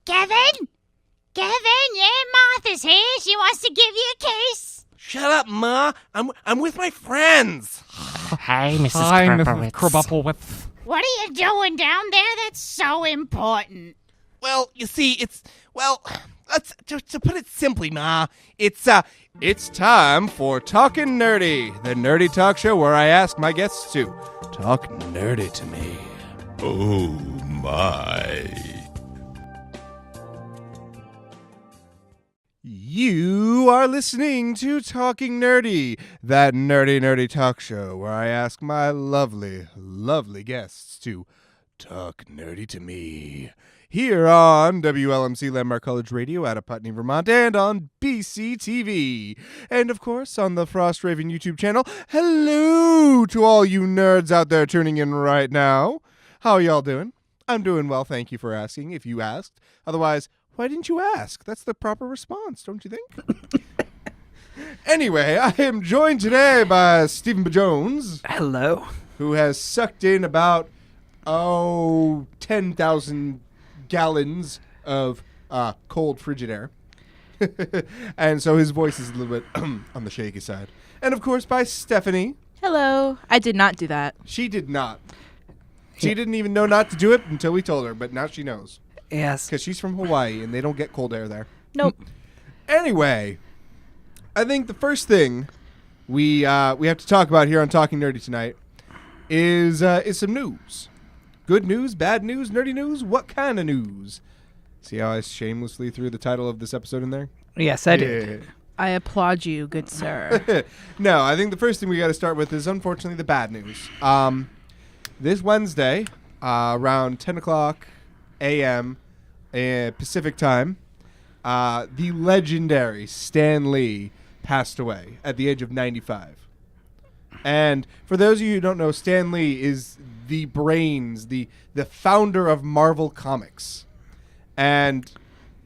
Kevin? Kevin, yeah, Martha's here. She wants to give you a kiss. Shut up, Ma. I'm with my friends. Hi, Mrs. Hi, Krabowitz. Mrs. Krabowitz. What are you doing down there that's so important? Well, you see, to put it simply, Ma, it's time for Talkin' Nerdy, the nerdy talk show where I ask my guests to talk nerdy to me. Oh, my. You are listening to Talking Nerdy, that nerdy talk show where I ask my lovely, lovely guests to talk nerdy to me. Here on WLMC Landmark College Radio out of Putney, Vermont, and on BCTV. And, of course, on the FrostRaven YouTube channel. Hello to all you nerds out there tuning in right now. How y'all doing? I'm doing well, thank you for asking, if you asked. Otherwise, why didn't you ask? That's the proper response, don't you think? Anyway, I am joined today by Stephen Jones. Hello. Who has sucked in about, 10,000 gallons of cold frigid air. And so his voice is a little bit on the shaky side. And, of course, by Stephanie. Hello. I did not do that. She did not. She didn't even know not to do it until we told her, but now she knows. Yes. Because she's from Hawaii, and they don't get cold air there. Nope. Anyway, I think the first thing we have to talk about here on Talking Nerdy tonight is some news. Good news, bad news, nerdy news, what kind of news? See how I shamelessly threw the title of this episode in there? Yes, I did. I applaud you, good sir. No, I think the first thing we got to start with is, unfortunately, the bad news. This Wednesday, around 10 o'clock a.m. Pacific time, the legendary Stan Lee passed away at the age of 95. And for those of you who don't know, Stan Lee is the brains, the founder of Marvel Comics. And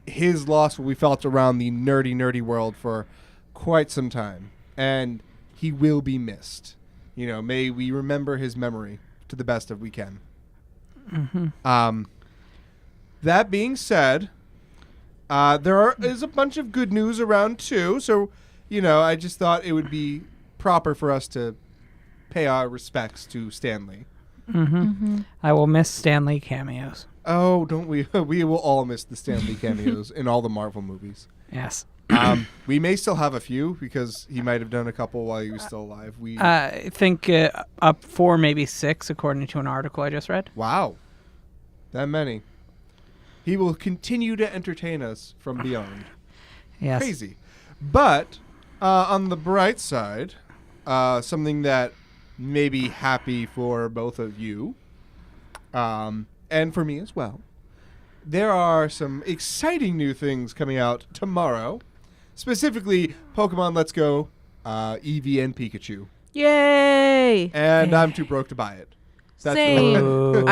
his loss will be felt around the nerdy world for quite some time. And he will be missed. You know, may we remember his memory to the best of we can. Mm-hmm. That being said, there is a bunch of good news around too. So, you know, I just thought it would be proper for us to pay our respects to Stan Lee. Mm-hmm. Mm-hmm. I will miss Stan Lee cameos. Oh, don't we? We will all miss the Stan Lee cameos in all the Marvel movies. Yes. We may still have a few because he might have done a couple while he was still alive. I think up 4, maybe 6, according to an article I just read. Wow. That many. He will continue to entertain us from beyond. Yes. Crazy. But on the bright side, something that may be happy for both of you, and for me as well, there are some exciting new things coming out tomorrow. Specifically, Pokemon Let's Go, Eevee and Pikachu. Yay! And I'm too broke to buy it. Same.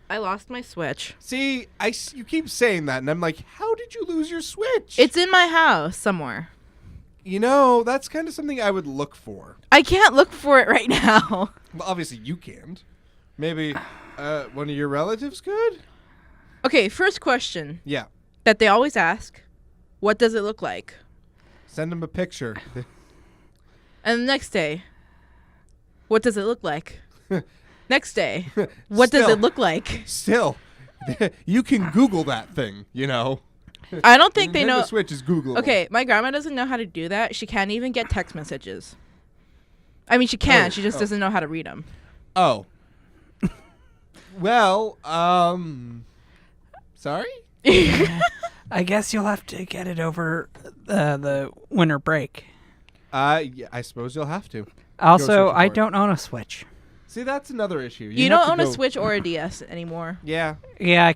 I lost my Switch. See, you keep saying that, and I'm like, how did you lose your Switch? It's in my house somewhere. You know, that's kind of something I would look for. I can't look for it right now. Well, obviously you can't. Maybe one of your relatives could? Okay, first question. Yeah. That they always ask, what does it look like? Send them a picture. And the next day, what does it look like? Next day, what does it look like? Still, you can Google that thing, you know. I don't think they know. The Switch is Googleable. Okay, my grandma doesn't know how to do that. She can't even get text messages. I mean, she can. She just doesn't know how to read them. Oh. Well, sorry? I guess you'll have to get it over the winter break. Yeah, I suppose you'll have to. Also, I don't own a Switch. See, that's another issue. You don't own a Switch or a DS anymore. Yeah. Yeah,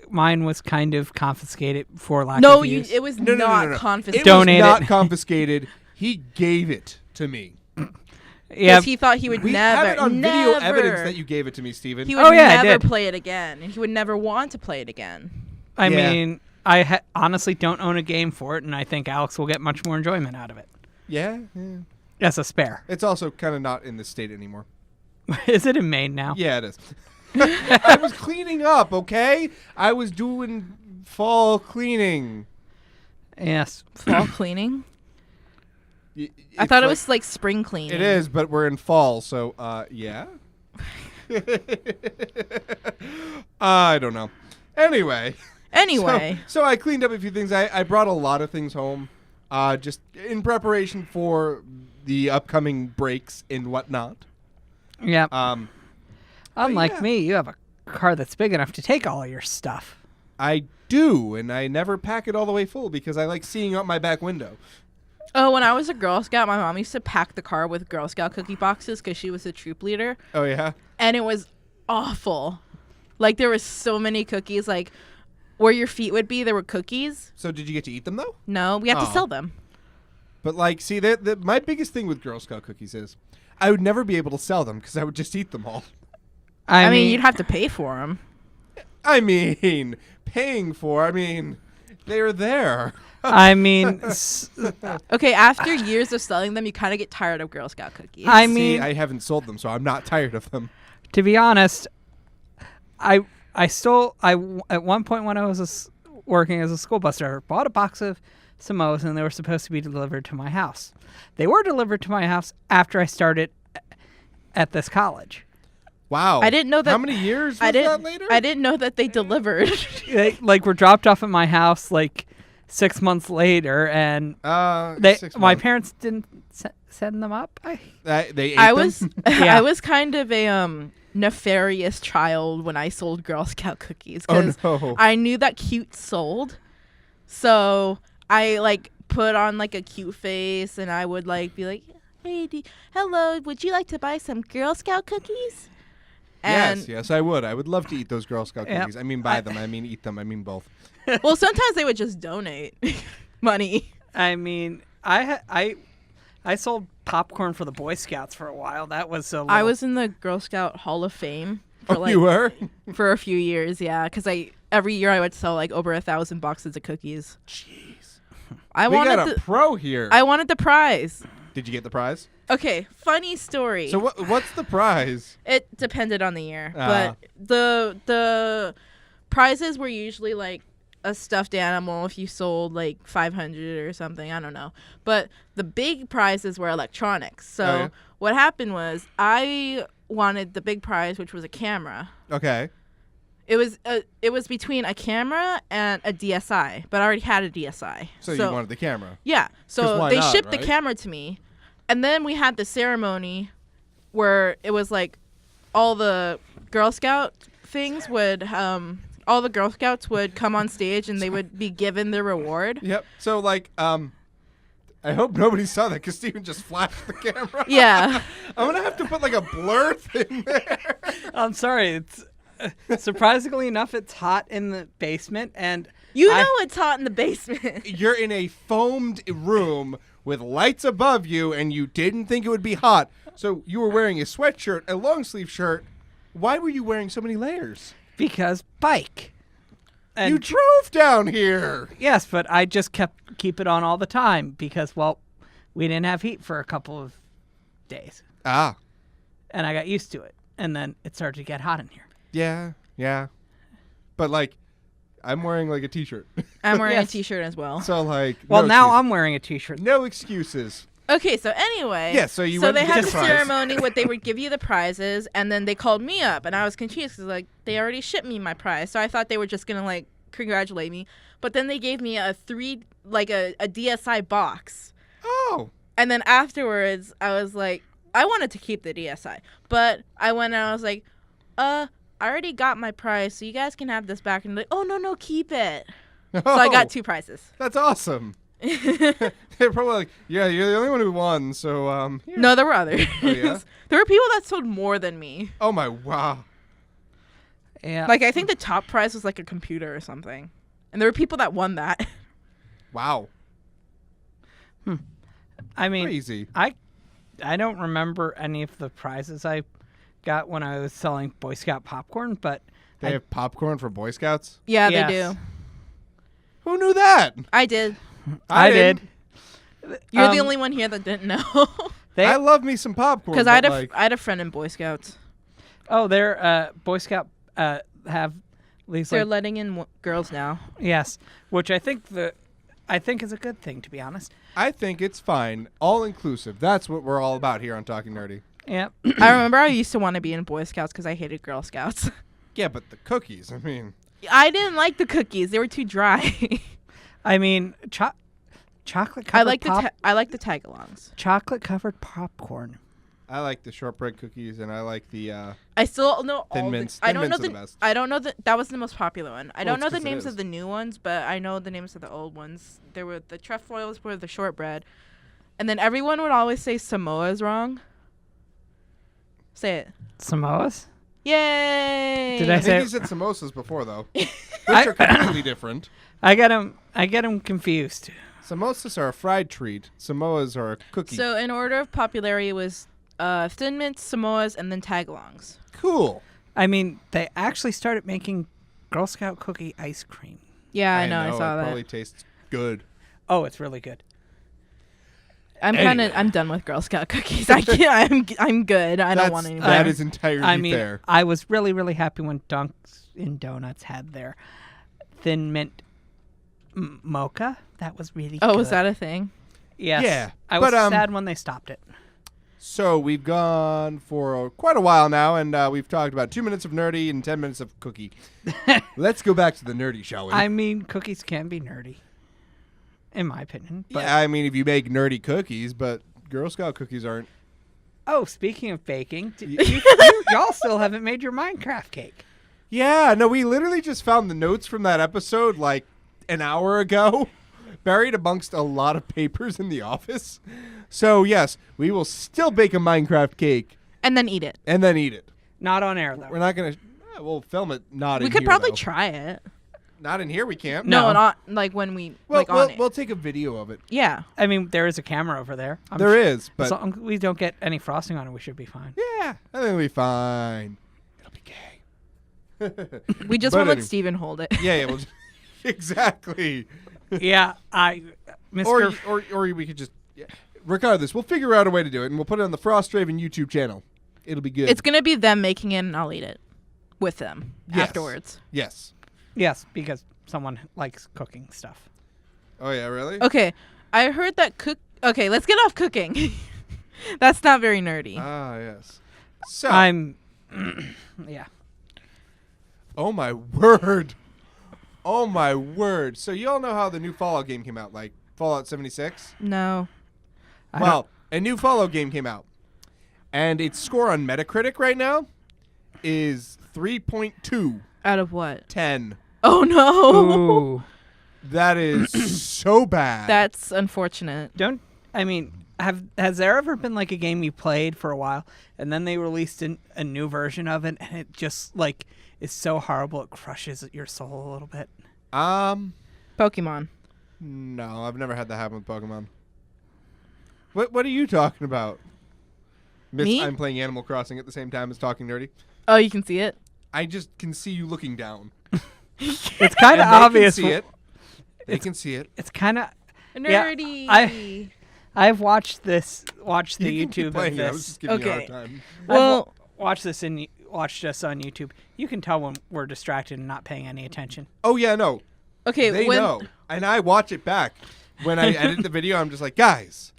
mine was kind of confiscated for lack of use. No, it was not confiscated. It was not confiscated. He gave it to me. Yeah, because he thought he would we never. have it on video evidence that you gave it to me, Steven. He would never play it again, and he would never want to play it again. I mean, I honestly don't own a game for it, and I think Alex will get much more enjoyment out of it. Yeah. As a spare. It's also kind of not in this state anymore. Is it in Maine now? Yeah, it is. I was cleaning up, okay? I was doing fall cleaning. Yes. Fall cleaning? I thought it was like spring cleaning. It is, but we're in fall, so yeah. I don't know. Anyway. So I cleaned up a few things. I brought a lot of things home, just in preparation for the upcoming breaks and whatnot. Yep. Unlike yeah. me, you have a car that's big enough to take all of your stuff. I do, and I never pack it all the way full because I like seeing out my back window. Oh, when I was a Girl Scout, my mom used to pack the car with Girl Scout cookie boxes because she was a troop leader. Oh, yeah? And it was awful. Like, there was so many cookies. Like, where your feet would be, there were cookies. So did you get to eat them, though? No, we had to sell them. But, like, see, my biggest thing with Girl Scout cookies is I would never be able to sell them because I would just eat them all. I mean, you'd have to pay for them. I mean, they're there. I mean, Okay, after years of selling them, you kind of get tired of Girl Scout cookies. I See, mean, I haven't sold them, so I'm not tired of them. to be honest, I at one point when I was working as a school bus driver, bought a box of Samoas, and they were supposed to be delivered to my house. They were delivered to my house after I started at this college. Wow. I didn't know that. How many years was that later? I didn't know that they delivered. They, like, were dropped off at my house like 6 months later, and my parents didn't send them up. They ate I them? was Yeah. I was kind of a nefarious child when I sold Girl Scout cookies Oh, because no. I knew that cute sold, so I like put on like a cute face and I would like be like, "Hey, hello, would you like to buy some Girl Scout cookies?" And Yes, I would. I would love to eat those Girl Scout Yep. cookies. I mean, buy them. I mean, eat them. I mean, both. well, sometimes they would just donate money. I mean, I sold popcorn for the Boy Scouts for a while. That was so. I was in the Girl Scout Hall of Fame for You were? for a few years, yeah, because every year I would sell like over 1,000 boxes of cookies. Jeez. I We wanted got a pro here. I wanted the prize. Did you get the prize? Okay, funny story. So what's the prize? It depended on the year, Ah. but the prizes were usually like a stuffed animal if you sold like 500 or something. I don't know, but the big prizes were electronics. So Oh, yeah? what happened was I wanted the big prize, which was a camera. Okay. It was between a camera and a DSi, but I already had a DSi. So you wanted the camera. Yeah. 'Cause So why they not, shipped the right? camera to me. And then we had the ceremony where it was like all the Girl Scout things would all the Girl Scouts would come on stage and they would be given their reward. Yep. So like I hope nobody saw that because Steven just flashed the camera. Yeah. I'm gonna have to put like a blur thing there. I'm sorry. It's surprisingly enough, it's hot in the basement, and You know it's hot in the basement. You're in a foamed room with lights above you, and you didn't think it would be hot. So you were wearing a sweatshirt, a long sleeve shirt. Why were you wearing so many layers? because bike. And You drove down here. yes, but I just keep it on all the time because, well, we didn't have heat for a couple of days, Ah, and I got used to it, and then it started to get hot in here. yeah. But like, I'm wearing like a t-shirt. I'm wearing Yes. a t-shirt as well. So like, Well, no now excuse- I'm wearing a t-shirt. no excuses. Okay, so anyway. Yeah, so you went they and had got the the prize. ceremony where they would give you the prizes, and then they called me up, and I was confused because like they already shipped me my prize, so I thought they were just gonna like congratulate me, but then they gave me a DSi box, Oh, and then afterwards I was like, I wanted to keep the DSi, but I went and I was like, I already got my prize, so you guys can have this back, and they're like, oh no, keep it. So I got 2 prizes. That's awesome. They're probably like, yeah, you're the only one who won. So here. No, there were others. Oh, yeah? There were people that sold more than me. Oh my wow. Yeah, Like, I think the top prize was like a computer or something. And there were people that won that. Wow. I mean, Crazy. I don't remember any of the prizes I got when I was selling Boy Scout popcorn, but They have popcorn for Boy Scouts? Yeah, Yes. they do. Who knew that? I did. I did. didn't. You're the only one here that didn't know. They I love me some popcorn. Because I but, like, had a friend in Boy Scouts. Oh, they're Boy Scout have these They're like letting in girls now. yes, which I think is a good thing, to be honest. I think it's fine. All inclusive. That's what we're all about here on Talking Nerdy. Yeah. I remember I used to want to be in Boy Scouts because I hated Girl Scouts. Yeah, but the cookies, I mean. I didn't like the cookies. They were too dry. I mean, chocolate covered I like the tag-alongs. chocolate covered popcorn. I like the shortbread cookies, and I like the I still know Thin all Mints. the. I Thin don't know Mints are the. the best. I don't know that was the most popular one. I Well, don't know it's the 'cause it names is. of the new ones, but I know the names of the old ones. There were the trefoils were the shortbread, and then everyone would always say Samoa's wrong. Say it. Samoas? Yay! Did I I say- think you said samosas before, though, which are completely different. I get them confused. Samosas are a fried treat. Samoas are a cookie. So in order of popularity, it was Thin Mints, Samoas, and then tag-alongs. Cool. I mean, they actually started making Girl Scout cookie ice cream. Yeah, I know. I saw it that. probably tastes good. Oh, it's really good. I'm done with Girl Scout cookies. I can't. I'm good. I don't want any more. That is entirely I mean, fair. I was really, really happy when Dunkin' Donuts had their Thin Mint mocha. That was really good. Oh, was that a thing? Yes. Yeah, I was but, sad when they stopped it. So we've gone for quite a while now, and we've talked about 2 minutes of nerdy and 10 minutes of cookie. Let's go back to the nerdy, shall we? I mean, cookies can be nerdy, in my opinion. But Yeah, I mean, if you make nerdy cookies, but Girl Scout cookies aren't. Oh, speaking of baking, y'all still haven't made your Minecraft cake. Yeah, no, we literally just found the notes from that episode like an hour ago, buried amongst a lot of papers in the office. So, yes, we will still bake a Minecraft cake And then eat it. and then eat it. Not on air, though. We're not going to... We'll film it not We in could here, probably though. try it. Not in here, we can't. No. not like when we Well, on it. we'll take a video of it. Yeah. I mean, there is a camera over there. There is, As but... long as we don't get any frosting on it, we should be fine. Yeah, I think it'll be fine. It'll be gay. We just But won't let anyway. Steven hold it. Yeah, we'll exactly. Yeah, Mr. Or we could just... Yeah. Regardless, we'll figure out a way to do it, and we'll put it on the FrostRaven YouTube channel. It'll be good. It's gonna be them making it, and I'll eat it with them Yes. afterwards. Yes. Yes, because someone likes cooking stuff. Oh, yeah, really? Okay, I heard that Okay, let's get off cooking. That's not very nerdy. Ah, yes. So... I'm, yeah. Oh, my word. Oh, my word. So you all know how the new Fallout game came out, like Fallout 76? No. Well, a new Fallout game came out, and its score on Metacritic right now is 3.2. Out of what? 10. Oh no. Ooh. That is so bad. That's unfortunate. Has there ever been like a game you played for a while and then they released a new version of it and it just like is so horrible it crushes your soul a little bit? Pokemon. No, I've never had that happen with Pokemon. What are you talking about? Miss, Me? I'm playing Animal Crossing at the same time as Talking Nerdy. Oh, you can see it? I just can see you looking down. It's kind of And obvious. They can see it. They can see it. It's kind of Nerdy. I've watched the You can keep YouTube of playing it. I was this. just giving you a hard Okay. time. Well, Watched this watched us on YouTube. You can tell when we're distracted and not paying any attention. Oh, yeah, no. okay. They know. And I watch it back. When I edit the video, I'm just like, guys.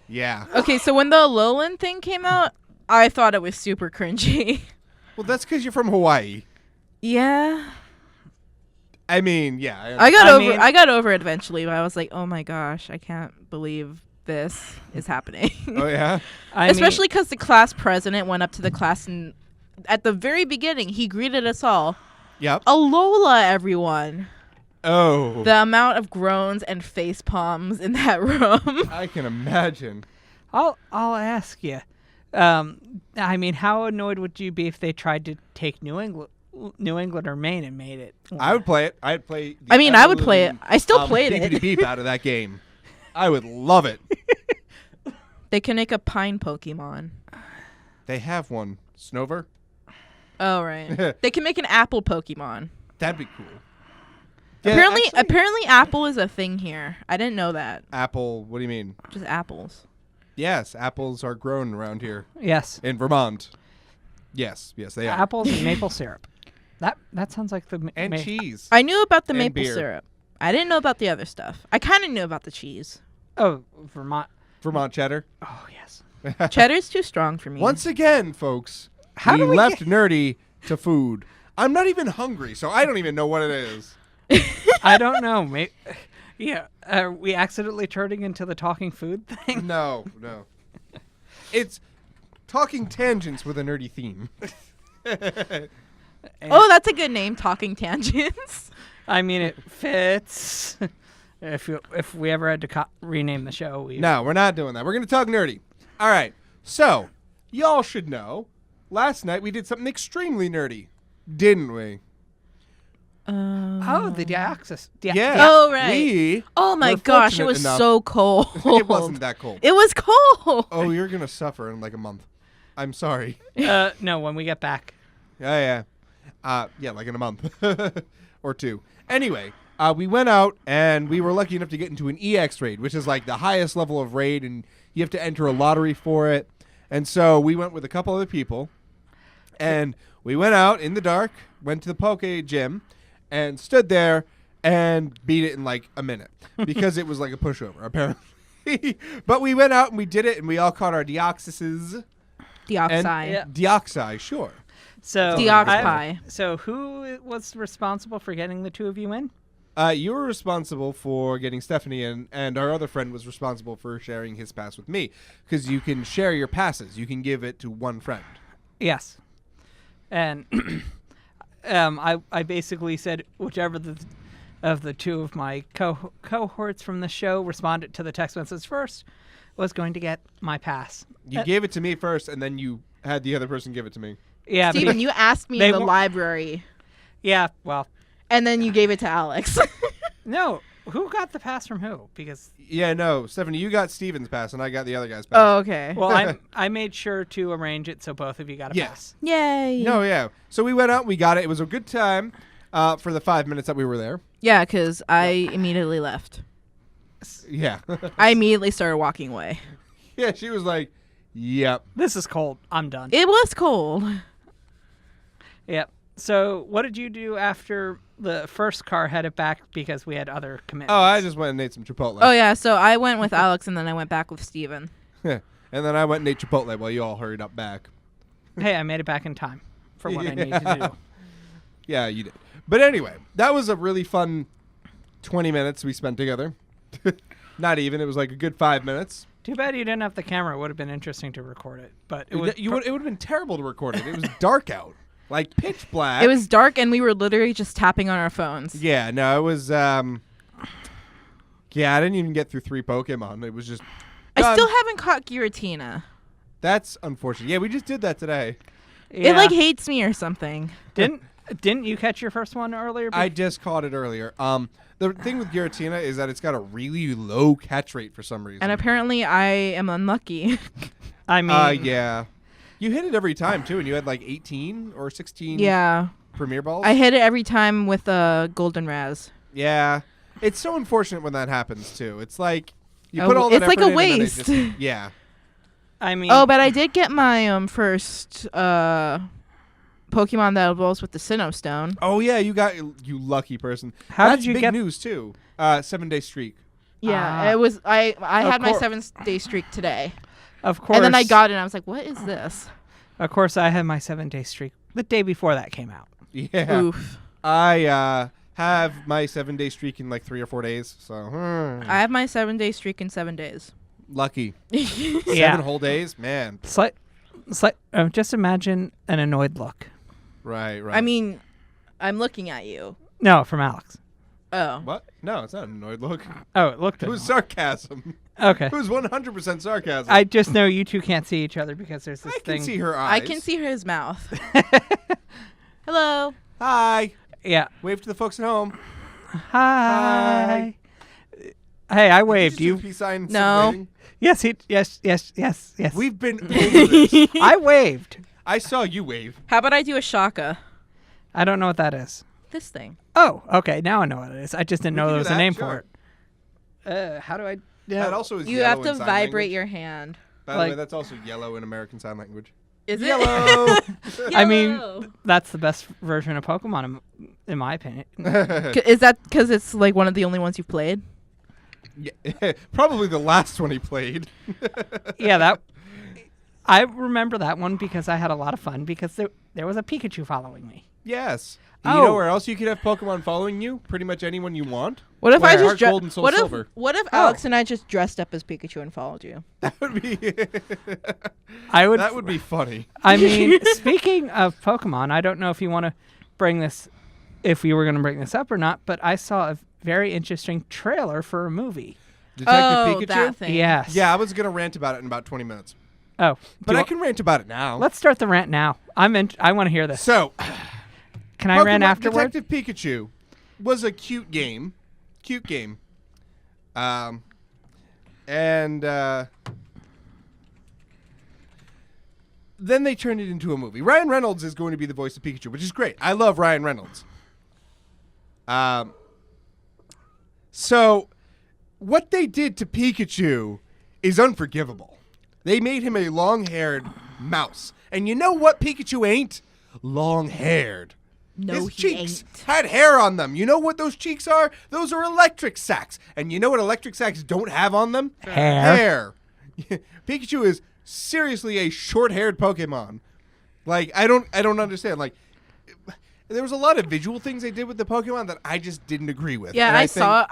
Yeah. Okay, so when the Alolan thing came out, I thought it was super cringy. Well, that's because you're from Hawaii. Yeah. I mean, yeah. I got over it eventually, but I was like, oh my gosh, I can't believe this is happening. Oh, yeah? Especially because the class president went up to the class and at the very beginning, he greeted us all. Yep. Alola, everyone. Oh. The amount of groans and face palms in that room. I can imagine. I'll ask you. How annoyed would you be if they tried to take New England or Maine and made it? I would play it. I'd play. I would play it. I still played it. Beep out of that game. I would love it. They can make a pine Pokemon. They have one. Snover? Oh, right. They can make an apple Pokemon. That'd be cool. Yeah, Apparently, actually, apparently, apple is a thing here. I didn't know that. Apple, what do you mean? Just apples. Yes, apples are grown around here Yes. in Vermont. Yes, they are. Apples and maple syrup. That sounds like the And cheese. I knew about the And maple beer. syrup. I didn't know about the other stuff. I kind of knew about the cheese. Oh, Vermont. Vermont cheddar. Oh yes. Cheddar's too strong for me. Once again, folks, How do we left nerdy to food. I'm not even hungry, so I don't even know what it is. I don't know. Yeah. Are we accidentally turning into the talking food thing? No. It's talking tangents with a nerdy theme. Oh, that's a good name, Talking Tangents. I mean, it fits. If we ever had to rename the show, we No, we're not doing that. We're going to talk nerdy. All right. So, y'all should know, last night we did something extremely nerdy, didn't we? Oh, the Deoxys. Yeah. Oh, right. We Oh my were gosh, it fortunate was enough- so cold. It wasn't that cold. It was cold. Oh, you're going to suffer in like a month. I'm sorry. No, when we get back. Yeah, like in a month or two. Anyway, we went out and we were lucky enough to get into an EX raid, which is like the highest level of raid, and you have to enter a lottery for it. And so we went with a couple other people, and we went out in the dark, went to the Poke Gym, and stood there and beat it in like a minute because it was like a pushover, apparently. But we went out and we did it, and we all caught our Deoxyses. Deoxide. Yeah. Deoxy, sure. So Deoxpie. So who was responsible for getting the two of you in? You were responsible for getting Stephanie in, and our other friend was responsible for sharing his pass with me, because you can share your passes. You can give it to one friend. Yes. And I basically said whichever of the two of my cohorts from the show responded to the text message first was going to get my pass. You gave it to me first, and then you had the other person give it to me. Yeah, but Steven, you asked me they in the wa- library, yeah. Well, and then you gave it to Alex. no. Who got the pass from who? Because Yeah, no, Stephanie, you got Steven's pass, and I got the other guy's pass. Oh, okay. well, I made sure to arrange it so both of you got a pass. Yay. No, yeah. So we went out, we got it. It was a good time for the 5 minutes that we were there. Yeah, because I immediately left. Yeah. I immediately started walking away. Yeah, she was like, yep. This is cold. I'm done. It was cold. Yep. So what did you do after the first car headed back because we had other commitments? Oh, I just went and ate some Chipotle. Oh, yeah, so I went with Alex, and then I went back with Steven. And then I went and ate Chipotle while you all hurried up back. Hey, I made it back in time for what I needed to do. Yeah, you did. But anyway, that was a really fun 20 minutes we spent together. Not even. It was like a good 5 minutes. Too bad you didn't have the camera. It would have been interesting to record it. But it would It would have been terrible to record it. It was dark out. Like pitch black. It was dark, and we were literally just tapping on our phones. Yeah, no, it was yeah, I didn't even get through 3 Pokemon. It was just I done. still haven't caught Giratina. That's unfortunate. Yeah, we just did that today. yeah. It, like, hates me or something. Didn't you catch your first one earlier? I just caught it earlier. The thing with Giratina is that it's got a really low catch rate for some reason. And apparently I am unlucky. I mean, yeah. You hit it every time too, and you had like 18 or 16 Yeah. Premier Balls. I hit it every time with a golden Raz. Yeah. It's so unfortunate when that happens too. It's like you Oh, put all that it's like effort a in and then it waste. just- yeah. I mean, Oh, but I did get my first Pokemon that evolves with the Sinnoh Stone. Oh yeah, you lucky person. How That's did you big get- news too. 7-day streak. Yeah, it was. I Of had my cour- 7-day streak today, of course. and then I got it. and I was like, "What is this?" Of course, I had my 7-day streak the day before that came out. Yeah. Oof. I have my 7-day streak in like 3 or 4 days. So I have my 7-day streak in 7 days. lucky. Yeah. 7 whole days, man. Just imagine an annoyed look. Right. I mean, I'm looking at you. No, from Alex. Oh. What? No, it's not an annoyed look. Oh, it looked It was annoyed. sarcasm. Okay. It was 100% sarcasm. I just know you two can't see each other because there's this I thing. can see her eyes. I can see his mouth. Hello. Hi. Yeah. Wave to the folks at home. Hi. Hey, I waved. Did you You? just do peace sign No. waving? Yes. Yes. We've been over this. I waved. I saw you wave. How about I do a Shaka? I don't know what that is. This thing. Oh, okay. Now I know what it is. I just didn't We know can there do was a that, name sure. for it. How do I? That also is You yellow have to in sign vibrate language. your hand. By the way, that's also yellow in American Sign Language. Is it? Yellow. I mean, that's the best version of Pokemon, in my opinion. Is that because it's like one of the only ones you've played? Yeah, probably the last one he played. Yeah, I remember that one because I had a lot of fun because there was a Pikachu following me. Yes. Oh. You know where else you could have Pokemon following you? Pretty much anyone you want. What if I Heart just Gold and Soul Silver. What if Alex and I just dressed up as Pikachu and followed you? That would be. That would be funny. I mean, speaking of Pokemon, I don't know if you want to bring this, if we were going to bring this up or not, but I saw a very interesting trailer for a movie. Detective Pikachu? That thing. Yes. Yeah, I was going to rant about it in about 20 minutes. Oh, But I can rant about it now. Let's start the rant now. I want to hear this. So, Can I rant Pokemon afterward? Detective Pikachu was a cute game. Then they turned it into a movie. Ryan Reynolds is going to be the voice of Pikachu, which is great. I love Ryan Reynolds. So what they did to Pikachu is unforgivable. They made him a long-haired mouse. And you know what Pikachu ain't? Long-haired. No, His he cheeks ain't. had hair on them. You know what those cheeks are? Those are electric sacs. And you know what electric sacs don't have on them? Hair. Pikachu is seriously a short-haired Pokemon. Like, I don't understand. Like, there was a lot of visual things they did with the Pokemon that I just didn't agree with. Yeah, And I saw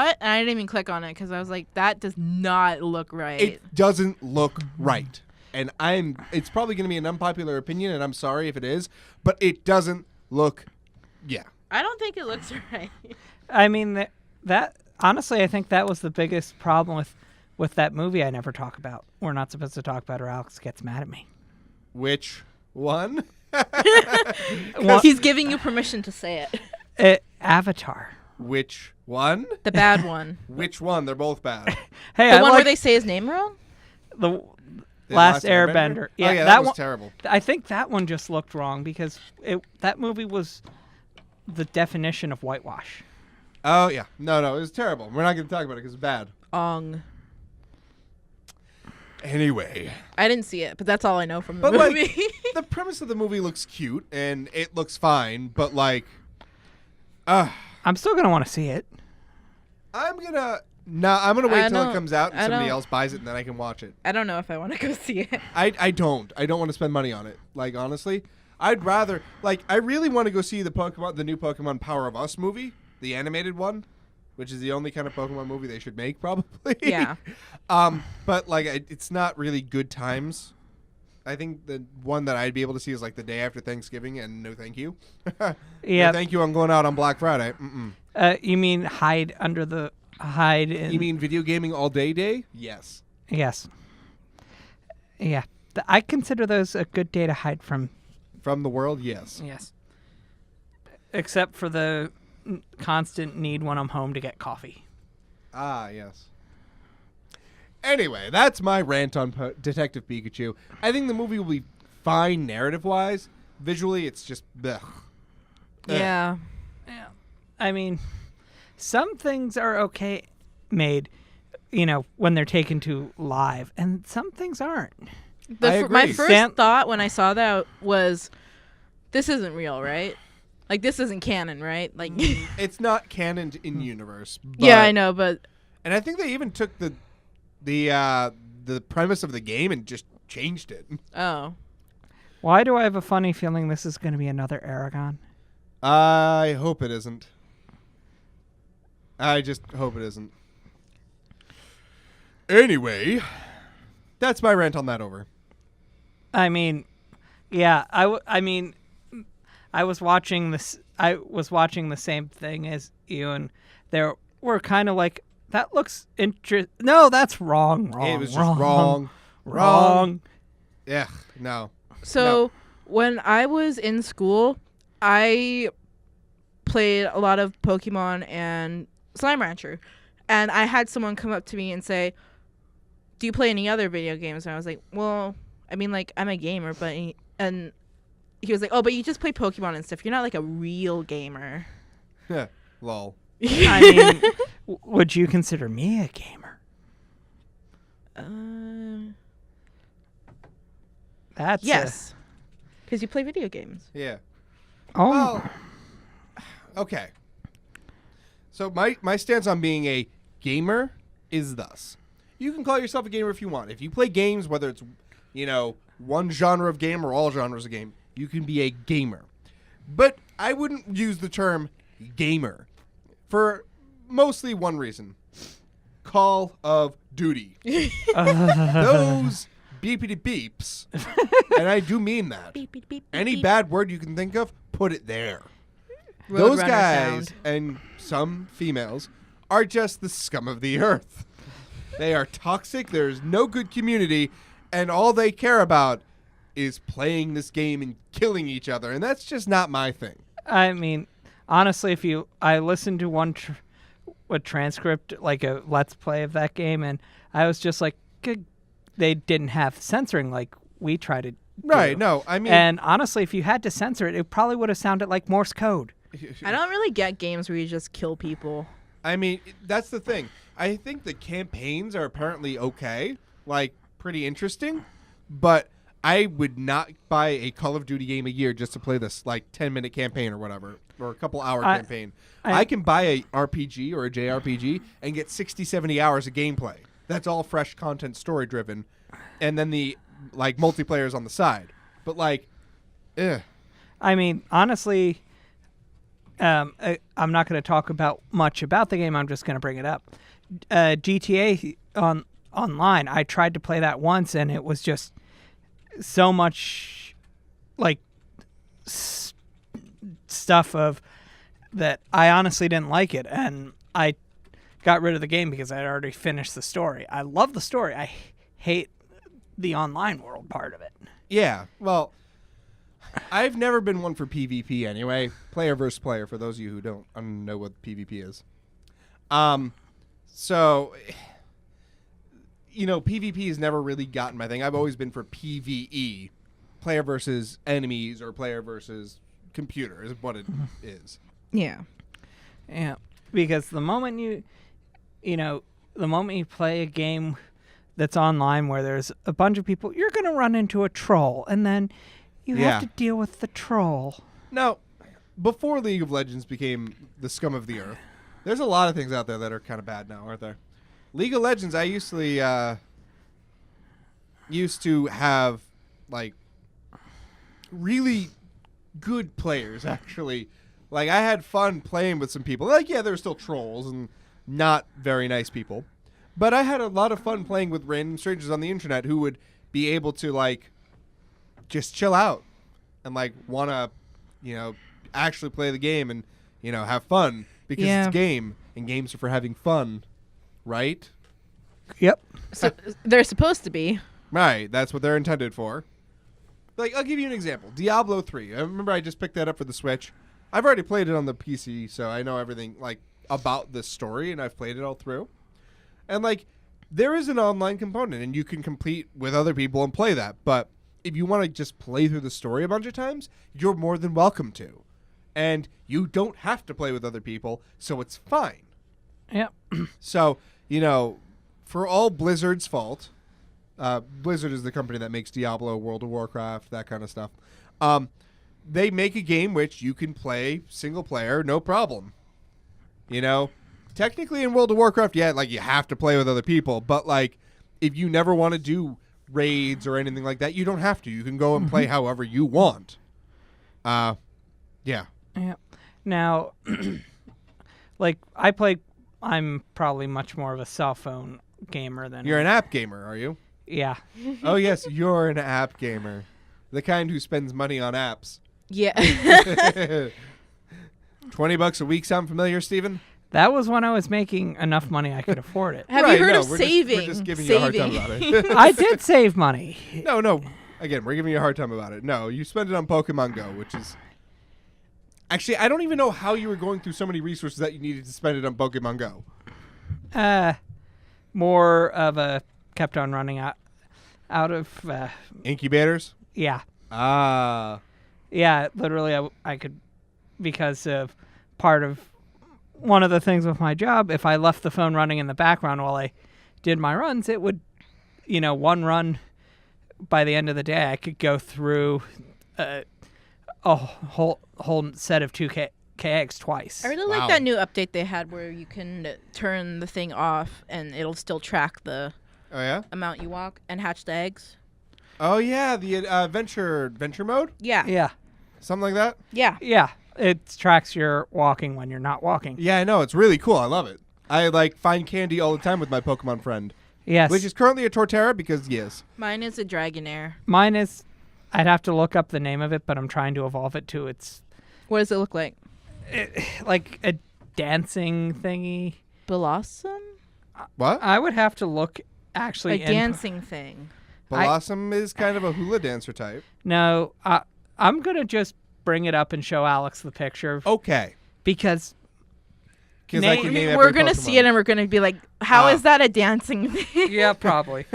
it, and I didn't even click on it because I was like, that does not look right. It doesn't look right. And it's probably going to be an unpopular opinion, and I'm sorry if it is, but it doesn't look, yeah. I don't think it looks right. I mean, that honestly, I think that was the biggest problem with that movie I never talk about. We're not supposed to talk about or Alex gets mad at me. Which one? He's giving you permission to say it. Avatar. Which one? The bad one. Which one? They're both bad. Hey, The I one like where they say his name wrong? the Last Airbender. Oh, yeah, that was terrible. I think that one just looked wrong because that movie was the definition of whitewash. Oh, yeah. No, it was terrible. We're not going to talk about it because it's bad. Anyway. I didn't see it, but that's all I know from the But, movie. like, the premise of the movie looks cute, and it looks fine, but, like, I'm still going to want to see it. I'm going to wait till it comes out and somebody else buys it, and then I can watch it. I don't know if I want to go see it. I don't want to spend money on it. Like, honestly, I'd rather, like, I really want to go see the new Pokemon Power of Us movie, the animated one, which is the only kind of Pokemon movie they should make, probably. Yeah. But, like, it's not really good times. I think the one that I'd be able to see is, like, the day after Thanksgiving, and no thank you. Yeah. No thank you, I'm going out on Black Friday. You mean hide in... You mean video gaming all day? Yes. Yes. Yeah. I consider those a good day to hide from. From the world, yes. Yes. Except for the constant need when I'm home to get coffee. Ah, yes. Anyway, that's my rant on Detective Pikachu. I think the movie will be fine narrative-wise. Visually, it's just blech. Yeah. Yeah. I mean, some things are okay made, when they're taken to live, and some things aren't. My first thought when I saw that was, this isn't real, right? Like, this isn't canon, right? Like, it's not canon in universe. Yeah, I know, but and I think they even took the premise of the game and just changed it. Oh. Why do I have a funny feeling this is going to be another Aragon? I hope it isn't. I just hope it isn't. Anyway, that's my rant on that over. I mean, yeah, I was watching this. I was watching the same thing as you, and there were kind of like, that looks interesting. No, that's wrong. It was just wrong. Yeah, no. So when I was in school, I played a lot of Pokemon and Slime Rancher, and I had someone come up to me and say, "Do you play any other video games?" And I was like, "Well, I mean, like, I'm a gamer, but..." And he was like, "Oh, but you just play Pokemon and stuff. You're not like a real gamer." Yeah, lol. I mean, would you consider me a gamer? That's Yes. Because you play video games. Yeah. Oh. Well, okay. So my stance on being a gamer is thus. You can call yourself a gamer if you want. If you play games, whether it's, one genre of game or all genres of game, you can be a gamer. But I wouldn't use the term gamer for mostly one reason. Call of Duty. Those beepity beeps. And I do mean that. Beep, beep, beep, Any beep. bad word you can think of, put it there. Roadrunner Those guys sound. and some females are just the scum of the earth. They are toxic. There's no good community, and all they care about is playing this game and killing each other, and that's just not my thing. I mean, honestly, I listened to a transcript, like a Let's Play of that game, and I was just like, good. They didn't have censoring like we try to do. Right, no, I mean... And honestly, if you had to censor it, it probably would have sounded like Morse code. I don't really get games where you just kill people. I mean, that's the thing. I think the campaigns are apparently okay, like, pretty interesting, but I would not buy a Call of Duty game a year just to play this, like, 10-minute campaign or whatever, or a couple-hour campaign. I can buy a RPG or a JRPG and get 60, 70 hours of gameplay. That's all fresh content, story-driven, and then the, like, multiplayer on the side. But, like, I mean, honestly, I'm not going to talk much about the game. I'm just going to bring it up. GTA online, I tried to play that once, and it was just so much, like, stuff of that I honestly didn't like it, and I got rid of the game because I'd already finished the story. I love the story. I hate the online world part of it. Yeah, well, I've never been one for PvP anyway. Player versus player, for those of you who don't know what PvP is. So, PvP has never really gotten my thing. I've always been for PvE, player versus enemies or player versus computer is what it is. Yeah. Yeah, because the moment you play a game that's online where there's a bunch of people, you're going to run into a troll, and then you have to deal with the troll. Now, before League of Legends became the scum of the earth, there's a lot of things out there that are kind of bad now, aren't there? League of Legends, I used to have, like, really good players, actually. Like, I had fun playing with some people. Like, yeah, there were still trolls and not very nice people. But I had a lot of fun playing with random strangers on the internet who would be able to, like, just chill out and, like, want to, actually play the game and, have fun. Because it's a game, and games are for having fun, right? Yep. So they're supposed to be. Right, that's what they're intended for. Like, I'll give you an example. Diablo 3. I remember I just picked that up for the Switch. I've already played it on the PC, so I know everything, like, about the story, and I've played it all through. And, like, there is an online component, and you can compete with other people and play that. But if you want to just play through the story a bunch of times, you're more than welcome to. And you don't have to play with other people, so it's fine. Yep. So, for all Blizzard's fault, Blizzard is the company that makes Diablo, World of Warcraft, that kind of stuff. They make a game which you can play single player, no problem. Technically in World of Warcraft, like, you have to play with other people, but, like, if you never want to do raids or anything like that, you don't have to. You can go and play however you want. Yeah. Yeah. Now, like, I'm probably much more of a cell phone gamer than... You're an app gamer, are you? Yeah. Oh, yes, you're an app gamer. The kind who spends money on apps. Yeah. $20 a week sound familiar, Steven? That was when I was making enough money I could afford it. Have Right, you heard no, of we're saving? We're just giving you a hard time about it. I did save money. No. Again, we're giving you a hard time about it. No, you spend it on Pokemon Go, which is... Actually, I don't even know how you were going through so many resources that you needed to spend it on Pokemon Go. More of a kept on running out of... Incubators? Yeah. Ah. Yeah, literally I could... Because of part of... One of the things with my job, if I left the phone running in the background while I did my runs, it would, one run by the end of the day, I could go through a whole set of 2K eggs twice. I really like that new update they had where you can turn the thing off and it'll still track the amount you walk and hatch the eggs. Oh yeah, the venture mode. Yeah. Yeah. Something like that. Yeah. Yeah. It tracks your walking when you're not walking. Yeah, I know. It's really cool. I love it. I find candy all the time with my Pokemon friend. Yes. Which is currently a Torterra because yes. Mine is a Dragonair. Mine is. I'd have to look up the name of it, but I'm trying to evolve it to its. What does it look like? Like a dancing thingy. Blossom? What? I would have to look actually. A dancing thing. Blossom is kind of a hula dancer type. No, I'm gonna just bring it up and show Alex the picture. Okay. Because I can name we're every gonna Pokemon. see it and we're gonna be like, how is that a dancing thing? yeah, probably.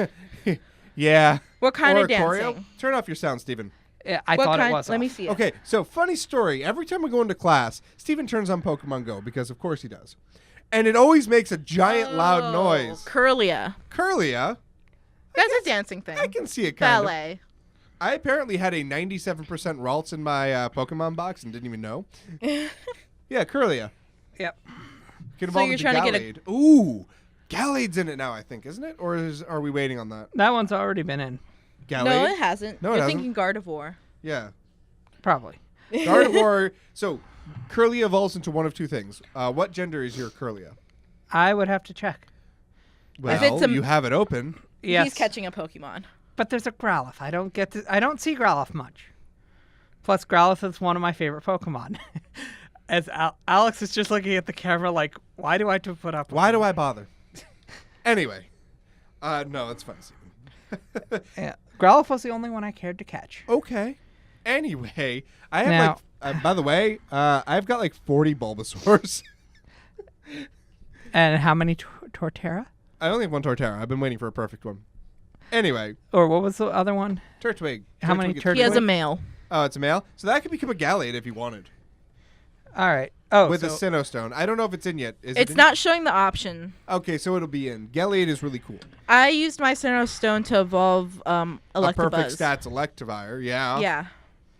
Yeah. What kind or of a choreo? dancing? Turn off your sound, Steven. Yeah, I What thought kind? it was. Let me off. see it. Okay, so funny story. Every time we go into class, Steven turns on Pokemon Go because of course he does. And it always makes a giant loud noise. Curlia. Curlia? That's a dancing thing. I can see it kind of. Ballet. I apparently had a 97% Ralts in my Pokemon box and didn't even know. Yeah, Curlia. Yep. Can So evolve you're into trying to get Gallade. Ooh, Gallade's in it now, I think, isn't it? Or are we waiting on that? That one's already been in. Gallade? No, it hasn't. No, it You're hasn't. thinking Gardevoir. Yeah. Probably. Gardevoir. So, Curlia evolves into one of two things. What gender is your Curlia? I would have to check. Well, it's a- you have it open. Yes. He's catching a Pokemon. But there's a Growlithe. I don't see Growlithe much. Plus, Growlithe is one of my favorite Pokemon. As Alex is just looking at the camera like, why do I have to put up with Why him? do I bother? Anyway. No, it's fine, Steven. Yeah. Growlithe was the only one I cared to catch. Okay. Anyway, I have Now- by the way, I've got like 40 Bulbasaurs. And how many Torterra? I only have one Torterra. I've been waiting for a perfect one. Anyway, Or what was the other one? Turtwig. How many Turtwig is- Turtwig? He has a male. Oh, it's a male? So that could become a Gallade if you wanted. All right. Oh, With so a Sinnoh Stone. I don't know if it's in yet. Is it It's in? not showing the option. Okay, so it'll be in. Gallade is really cool. I used my Sinnoh Stone to evolve A perfect Electabuzz. stats Electivire. Yeah. Yeah.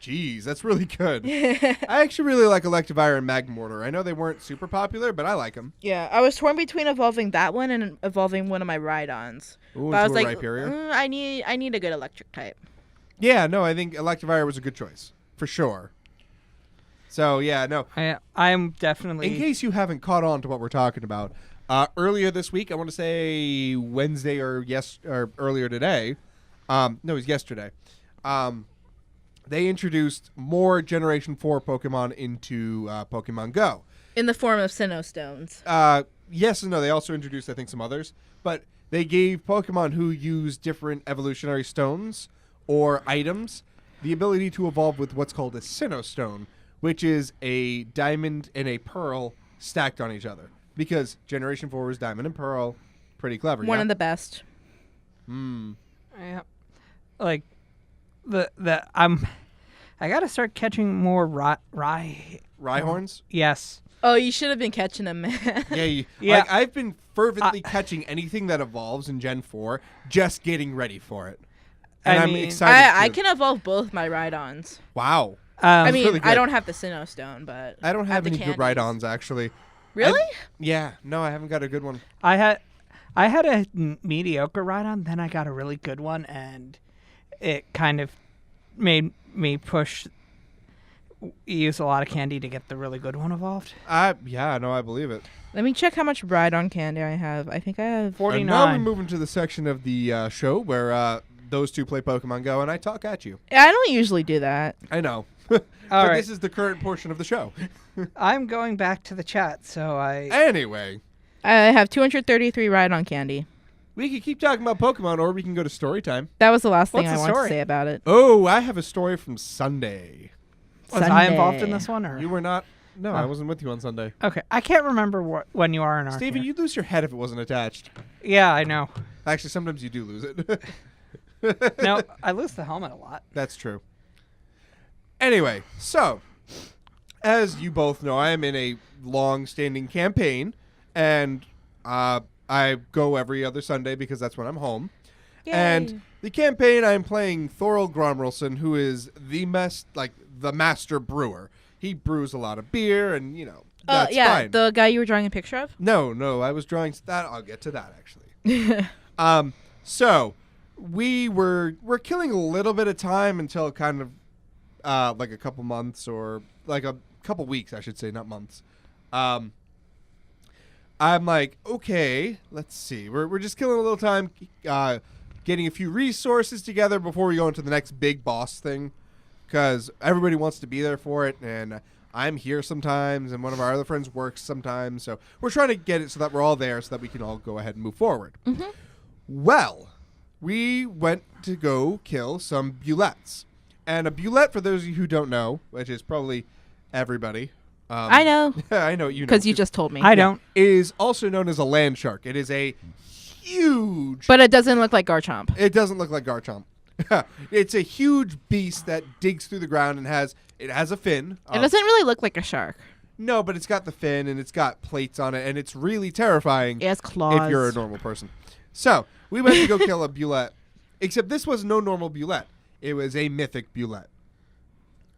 Jeez, that's really good. I actually really like Electivire and Magmortar. I know they weren't super popular, but I like them. Yeah. I was torn between evolving that one and evolving one of my Rhydons. Ooh, But I was into a like, Rhyperior. I need a good electric type. Yeah, no, I think Electivire was a good choice. For sure. So, yeah, no. I am definitely. In case you haven't caught on to what we're talking about, earlier this week, I want to say Wednesday or earlier today. No, it was yesterday. They introduced more Generation 4 Pokemon into Pokemon Go. In the form of Sinnoh Stones. Yes and no. They also introduced, I think, some others. But they gave Pokemon who use different evolutionary stones or items the ability to evolve with what's called a Sinnoh Stone, which is a diamond and a pearl stacked on each other. Because Generation 4 was diamond and pearl. Pretty clever, One yeah? of the best. Yeah. Like I gotta start catching more Rhyhorns? Yes. Oh, you should have been catching them, man. Yeah, Yeah. Like, I've been fervently catching anything that evolves in Gen 4, just getting ready for it. And I I'm mean, excited I to. can evolve both my Rhydons. Wow. I mean, really I good. don't have the Sinnoh Stone, but I don't have the any good candies. Rhydons, actually. Really? Yeah, no, I haven't got a good one. I had a mediocre Rhydon, then I got a really good one, and it kind of made me use a lot of candy to get the really good one evolved. Yeah, no, I believe it. Let me check how much Rhydon candy I have. I think I have. 49. And now we're moving to the section of the show where those two play Pokemon Go, and I talk at you. I don't usually do that. I know. All but right. this is the current portion of the show. I'm going back to the chat, so Anyway, I have 233 Rhydon candy. we could keep talking about Pokemon, or we can go to story time. That was the last thing What's I the wanted to story? say about it. Oh, I have a story from Sunday. was I involved in Sunday. this one? Or You were not. No, I wasn't with you on Sunday. okay, I can't remember when you are in our. Steven, you'd lose your head if it wasn't attached. Yeah, I know. Actually, sometimes you do lose it. No, I lose the helmet a lot. That's true. Anyway, so, as you both know, I am in a long-standing campaign, and I go every other Sunday because that's when I'm home. And the campaign, I'm playing Thorol Gromrelson, who is the master brewer. He brews a lot of beer, and that's fine. The guy you were drawing a picture of. No, I was drawing that. I'll get to that actually. So we're killing a little bit of time until kind of like a couple months or like a couple weeks, I should say, not months. I'm like, okay, let's see. We're just killing a little time, getting a few resources together before we go into the next big boss thing, because everybody wants to be there for it, and I'm here sometimes, and one of our other friends works sometimes, so we're trying to get it so that we're all there so that we can all go ahead and move forward. Mm-hmm. Well, we went to go kill some bulettes. And a bulette, for those of you who don't know, which is probably everybody. I know. I know you know. Because you just told me. I don't. Is also known as a land shark. It is a huge... But it doesn't look like Garchomp. It doesn't look like Garchomp. It's a huge beast that digs through the ground and has a fin. It doesn't really look like a shark. No, but it's got the fin and it's got plates on it, and it's really terrifying. It has claws. If you're a normal person. So, we went to go kill a bulette. Except this was no normal bulette. It was a mythic bulette,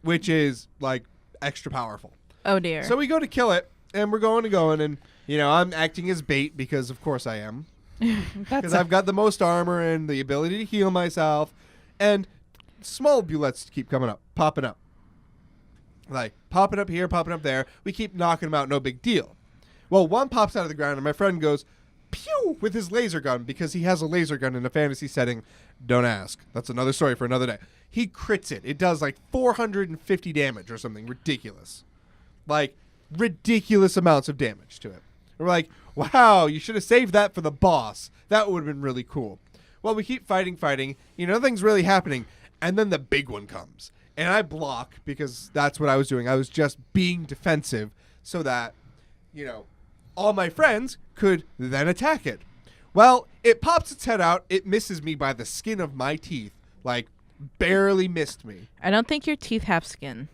which is, like, extra powerful. Oh, dear. So we go to kill it, and we're going, and, I'm acting as bait because, of course, I am. Because I've got the most armor and the ability to heal myself, and small bulettes keep popping up. Like, popping up here, popping up there. We keep knocking them out, no big deal. Well, one pops out of the ground, and my friend goes, pew, with his laser gun, because he has a laser gun in a fantasy setting. Don't ask. That's another story for another day. He crits it. It does like 450 damage or something ridiculous. Like, ridiculous amounts of damage to it. We're like, wow, you should have saved that for the boss. That would have been really cool. Well, we keep fighting. Nothing's really happening. And then the big one comes. And I block, because that's what I was doing. I was just being defensive so that, all my friends could then attack it. Well, it pops its head out. It misses me by the skin of my teeth. Like, barely missed me. I don't think your teeth have skin.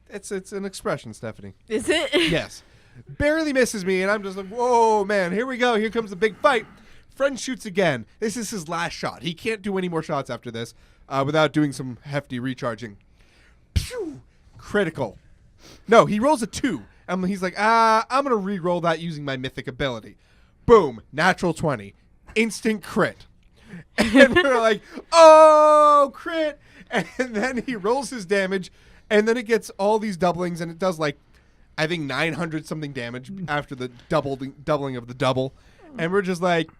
It's an expression, Stephanie. Is it? Yes. Barely misses me, and I'm just like, whoa, man, here we go. Here comes the big fight. Friend shoots again. This is his last shot. He can't do any more shots after this without doing some hefty recharging. Pew! Critical. No, he rolls a 2. And he's like, I'm going to re-roll that using my mythic ability. Boom. Natural 20. Instant crit. And we're like, oh, crit. And then he rolls his damage, and then it gets all these doublings, and it does like, I think 900 something damage after the doubling of the double. And we're just like,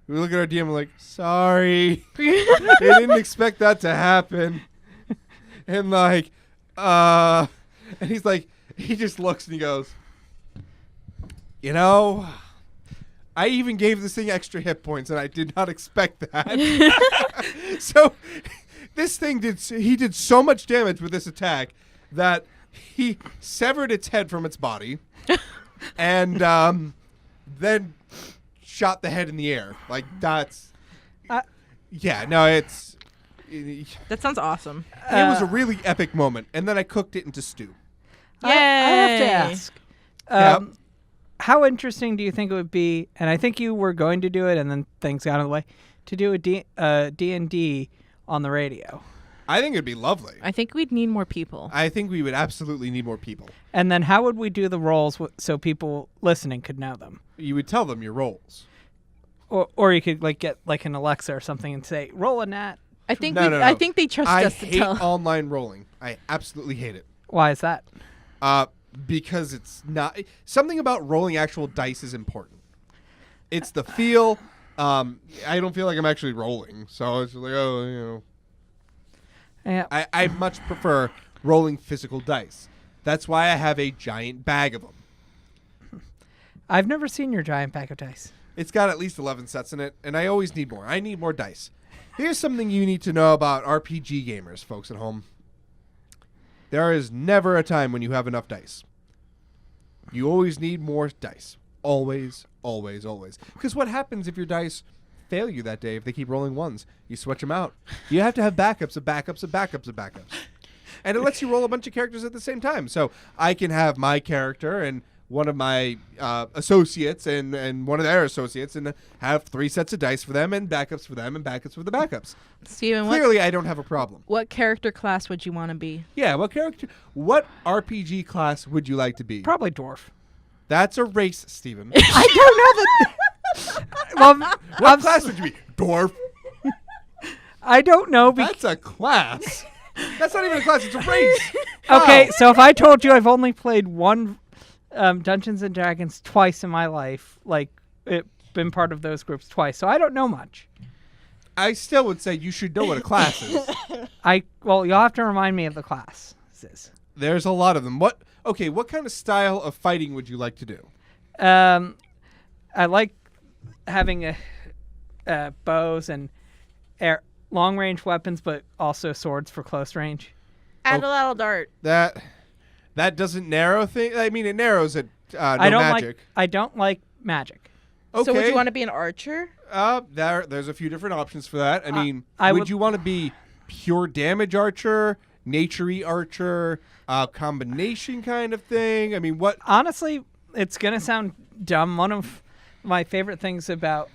we look at our DM and we're like, sorry. They didn't expect that to happen. And like, and he's like, he just looks and he goes, I even gave this thing extra hit points, and I did not expect that. So this thing did so much damage with this attack that he severed its head from its body and then shot the head in the air. Like, that's... yeah, no, it's... That sounds awesome. It was a really epic moment, and then I cooked it into stew. I have to ask. Yep. How interesting do you think it would be, and I think you were going to do it and then things got in the way, to do a D&D on the radio? I think it'd be lovely. I think we'd need more people. I think we would absolutely need more people. And then how would we do the roles so people listening could know them? You would tell them your roles. Or you could get like an Alexa or something and say, roll a nat. I think No. I think they trust us to tell. I hate online rolling. I absolutely hate it. Why is that? Because it's not... Something about rolling actual dice is important. It's the feel. I don't feel like I'm actually rolling. So it's like, Yeah. I much prefer rolling physical dice. That's why I have a giant bag of them. I've never seen your giant bag of dice. It's got at least 11 sets in it, and I always need more. I need more dice. Here's something you need to know about RPG gamers, folks at home. There is never a time when you have enough dice. You always need more dice. Always, always, always. Because what happens if your dice fail you that day if they keep rolling ones? You switch them out. You have to have backups of backups of backups of backups. And it lets you roll a bunch of characters at the same time. So I can have my character and one of my associates and one of their associates and have 3 sets of dice for them and backups for them and backups for the backups. Steven, Clearly, I don't have a problem. what character class would you want to be? Yeah, what RPG class would you like to be? Probably dwarf. That's a race, Steven. I don't know that. Well, What class would you be? Dwarf. I don't know. That's a class. That's not even a class. It's a race. Okay, Wow. so if I told you I've only played one Dungeons and Dragons twice in my life, like been part of those groups twice, so I don't know much. I still would say you should know what a class is. Well, you'll have to remind me of the classes. There's a lot of them. What kind of style of fighting would you like to do? I like having bows and long range weapons, but also swords for close range. Adelaide dart. That doesn't narrow things. I mean, it narrows it. I don't magic. I don't like magic. Okay. So would you want to be an archer? There's a few different options for that. I mean, I would would- you want to be pure damage archer, nature-y archer, combination kind of thing? I mean, what? Honestly, it's gonna sound dumb. One of my favorite things about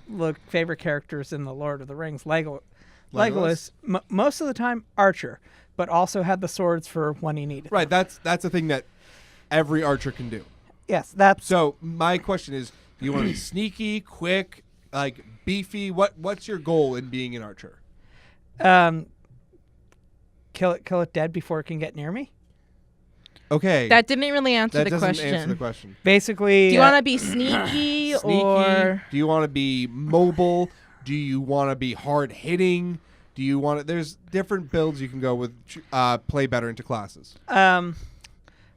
favorite characters in the Lord of the Rings, Legolas, most of the time archer, but also had the swords for when he needed. Right. That's a thing that every archer can do. Yes, that's So my question is, do you want to be sneaky, quick, like beefy? What's your goal in being an archer? kill it dead before it can get near me. Okay. That didn't really answer that the doesn't question. answer the question. Basically, Do you want to be sneaky, Sneaky? or Do you want to be mobile? Do you want to be hard hitting? Do you want to? There's different builds you can go with. Play better into classes. I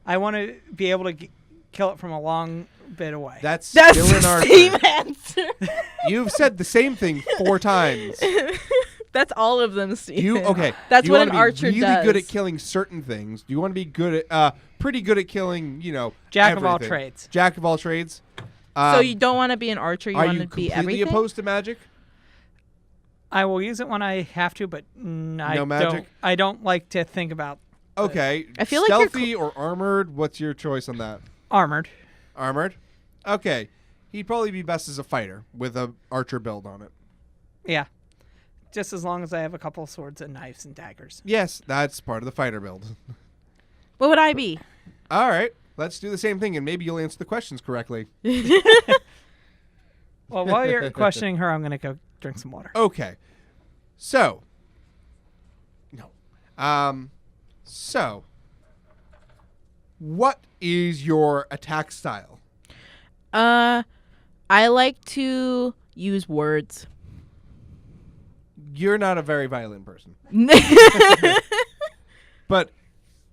want to be able to kill it from a long bit away. That's that's still the an archer. same answer? You've said the same thing 4 times. That's all of them, Steven. Okay? That's do you what wanna an be archer really does. good at killing certain things? Do you want to be good at pretty good at killing? Jack of all everything? trades. Jack of all trades. So you don't want to be an archer. You are want you to be completely everything. opposed to magic? I will use it when I have to, but No magic? I don't like to think about Okay. I feel like you're stealthy or armored. What's your choice on that? armored. Armored. Okay. He'd probably be best as a fighter with a archer build on it. Yeah, just as long as I have a couple of swords and knives and daggers. Yes, that's part of the fighter build. What would I be? All right. Let's do the same thing, and maybe you'll answer the questions correctly. Well, while you're questioning her, I'm gonna go drink some water. Okay. So. No. So. What is your attack style? I like to use words. You're not a very violent person. But,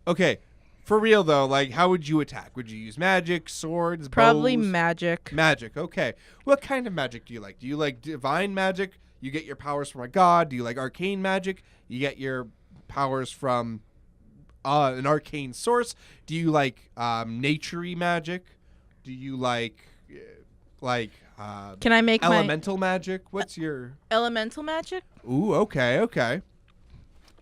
okay. For real, though, like, how would you attack? Would you use magic, swords, Probably bows? magic. Magic, okay. What kind of magic do you like? Do you like divine magic? You get your powers from a god? Do you like arcane magic? You get your powers from an arcane source? Do you like nature-y magic? Do you like Can I make elemental magic? What's your... my elemental magic? Ooh, okay.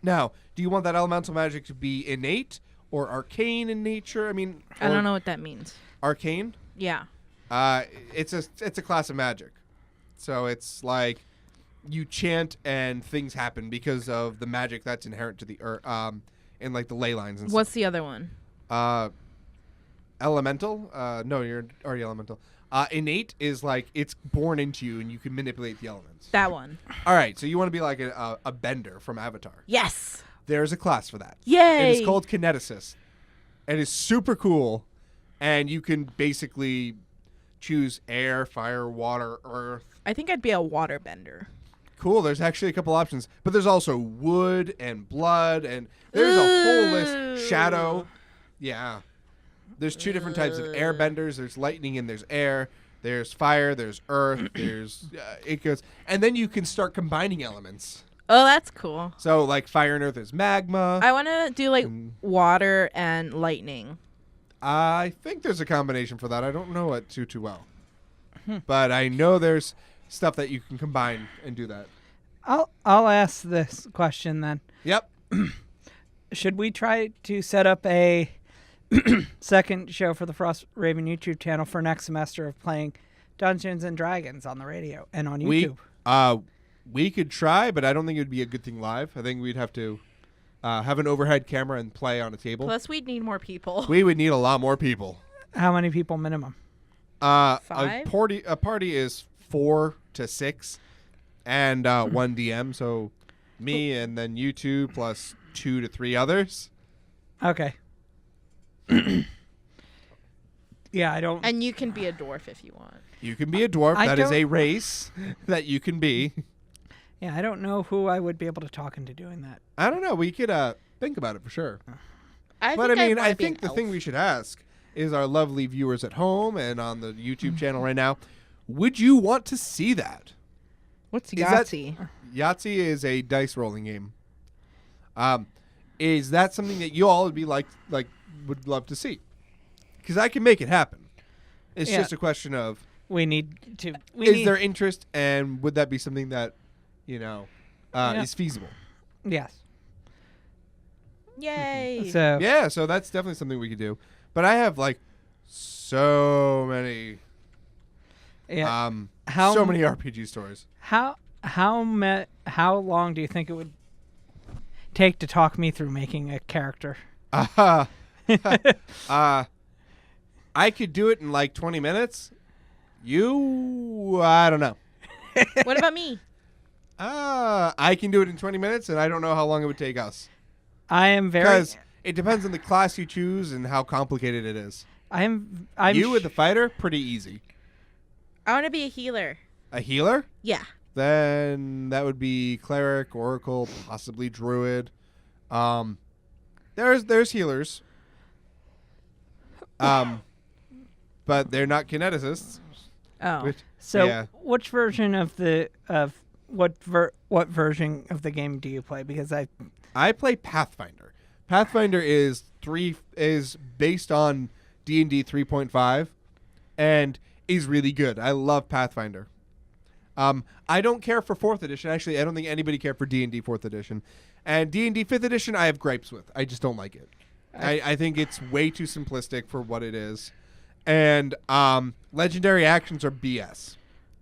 Now, do you want that elemental magic to be innate or arcane in nature? I mean... I don't know what that means. Arcane? Yeah. It's a class of magic. So it's like you chant and things happen because of the magic that's inherent to the in like the ley lines and What's the other one? stuff. Elemental? No, you're already elemental. Innate is like it's born into you and you can manipulate the elements. That one. All right, so you want to be like a bender from Avatar. Yes. There's a class for that. Yay. It is called Kineticist. It is super cool, and you can basically choose air, fire, water, earth. I think I'd be a waterbender. Cool. There's actually a couple options, but there's also wood and blood, and there's a whole list. Shadow. Yeah. There's 2 different types of airbenders. There's lightning and there's air. There's fire. There's earth. There's it goes, and then you can start combining elements. Oh, that's cool. So like fire and earth is magma. I want to do like water and lightning. I think there's a combination for that. I don't know it too well, but I know there's stuff that you can combine and do that. I'll ask this question then. Yep. Should we try to set up a second show for the FrostRaven YouTube channel for next semester of playing Dungeons and Dragons on the radio and on YouTube. We could try, but I don't think it would be a good thing live. I think we'd have to have an overhead camera and play on a table. Plus, we'd need more people. We would need a lot more people. How many people minimum? 5? A party is 4 to 6, and 1 DM. So me and then you two plus 2 to 3 others. Okay. Yeah, I don't. And you can be a dwarf if you want. You can be a dwarf. I That is don't- a race that you can be. Yeah, I don't know who I would be able to talk into doing that. I don't know. We could think about it for sure. I But I mean, I wanna be think an the thing elf. we should ask is our lovely viewers at home and on the YouTube channel right now. Would you want to see that? What's Is that- Yahtzee? Yahtzee is a dice rolling game. Is that something that you all would be like would love to see? Because I can make it happen. It's Yeah. just a question of We need to. is there interest, and would that be something that Yeah. is feasible? Yes. Yay! So Yeah, so that's definitely something we could do. But I have so many yeah. so many RPG stories. How long do you think it would take to talk me through making a character? I could do it in 20 minutes. I don't know. What about me? I can do it in 20 minutes, and I don't know how long it would take us. I am very. Because it depends on the class you choose and how complicated it is. I'm You with the fighter, pretty easy. I want to be a healer. A healer? Yeah. Then that would be cleric, oracle, possibly druid. There's healers. But they're not kineticists. Oh. Which- So, yeah. which version of what version of the game do you play? Because I play Pathfinder. Pathfinder is based on D&D 3.5 and is really good. I love Pathfinder. I don't care for 4th edition. Actually, I don't think anybody cared for D&D 4th edition. And D&D 5th edition I have gripes with. I just don't like it. I think it's way too simplistic for what it is. And legendary actions are BS.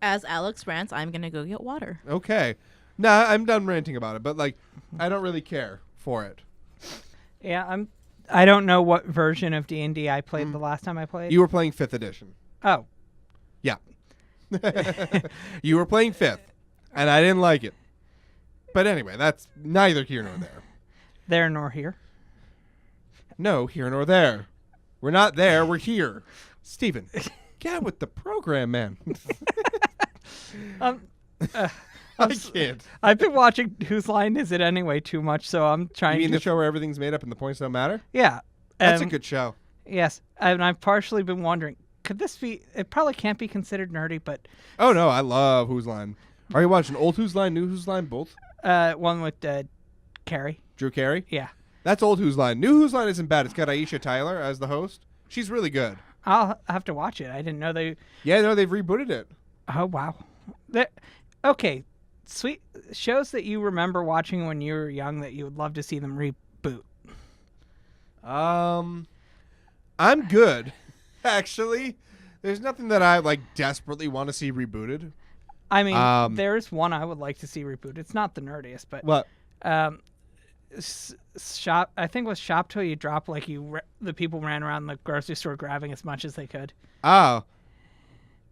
As Alex rants, I'm gonna go get water. Okay. Nah, I'm done ranting about it, but I don't really care for it. yeah, I don't know what version of D&D I played the last time I played. You were playing 5th edition. Oh, Yeah. You were playing 5th, and I didn't like it. But anyway, that's neither here nor there. there nor here. No, here nor there. We're not there, we're here. Steven, get with the program, man. Um, I can't. I've been watching Whose Line Is It Anyway too much, so I'm You trying mean to. the show where everything's made up and the points don't matter? Yeah, That's a good show. Yes, and I've partially been wondering, could this be? It probably can't be considered nerdy, but Oh, no, I love Who's Line. Are you watching old Who's Line, new Who's Line, both? one with Carrie. Drew Carey? Yeah, That's old Who's Line. New Who's Line isn't bad. It's got Aisha Tyler as the host. She's really good. I'll have to watch it. I didn't know they. Yeah, no, they've rebooted it. Oh wow. Okay, sweet shows that you remember watching when you were young that you would love to see them reboot. I'm good, actually. There's nothing that I desperately want to see rebooted. I mean, there's one I would like to see rebooted. It's not the nerdiest, but What? shop. I think with Shop Till You Drop, the people ran around the grocery store grabbing as much as they could. Oh.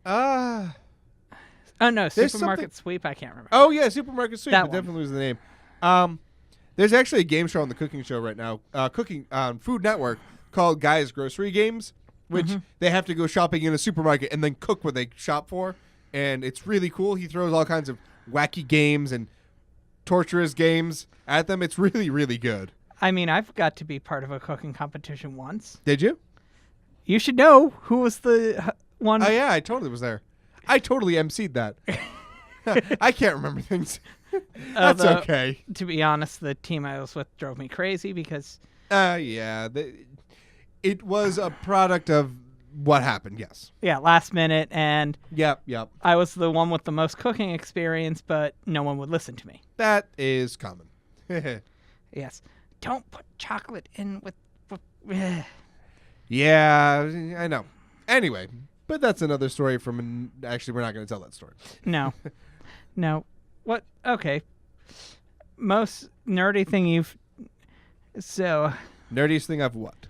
Oh no, There's Supermarket Sweep. I can't remember. Oh yeah, Supermarket Sweep. That I one. definitely lose the name. There's actually a game show on the cooking show right now, cooking on Food Network called Guys Grocery Games, which they have to go shopping in a supermarket and then cook what they shop for, and it's really cool. He throws all kinds of wacky games and torturous games at them. It's really, really good. I mean, I've got to be part of a cooking competition once. Did you? You should know who was the one. Oh yeah, I totally was there. I totally emceed that. I can't remember things. That's okay. To be honest, the team I was with drove me crazy because Yeah. It was a product of what happened, yes. last minute, and Yep. I was the one with the most cooking experience, but no one would listen to me. That is common. Yes, don't put chocolate in with Yeah, I know. Anyway, but that's another story from. Actually, we're not going to tell that story. No. No. What? Okay. Most nerdy thing you've. So. Nerdiest thing of what?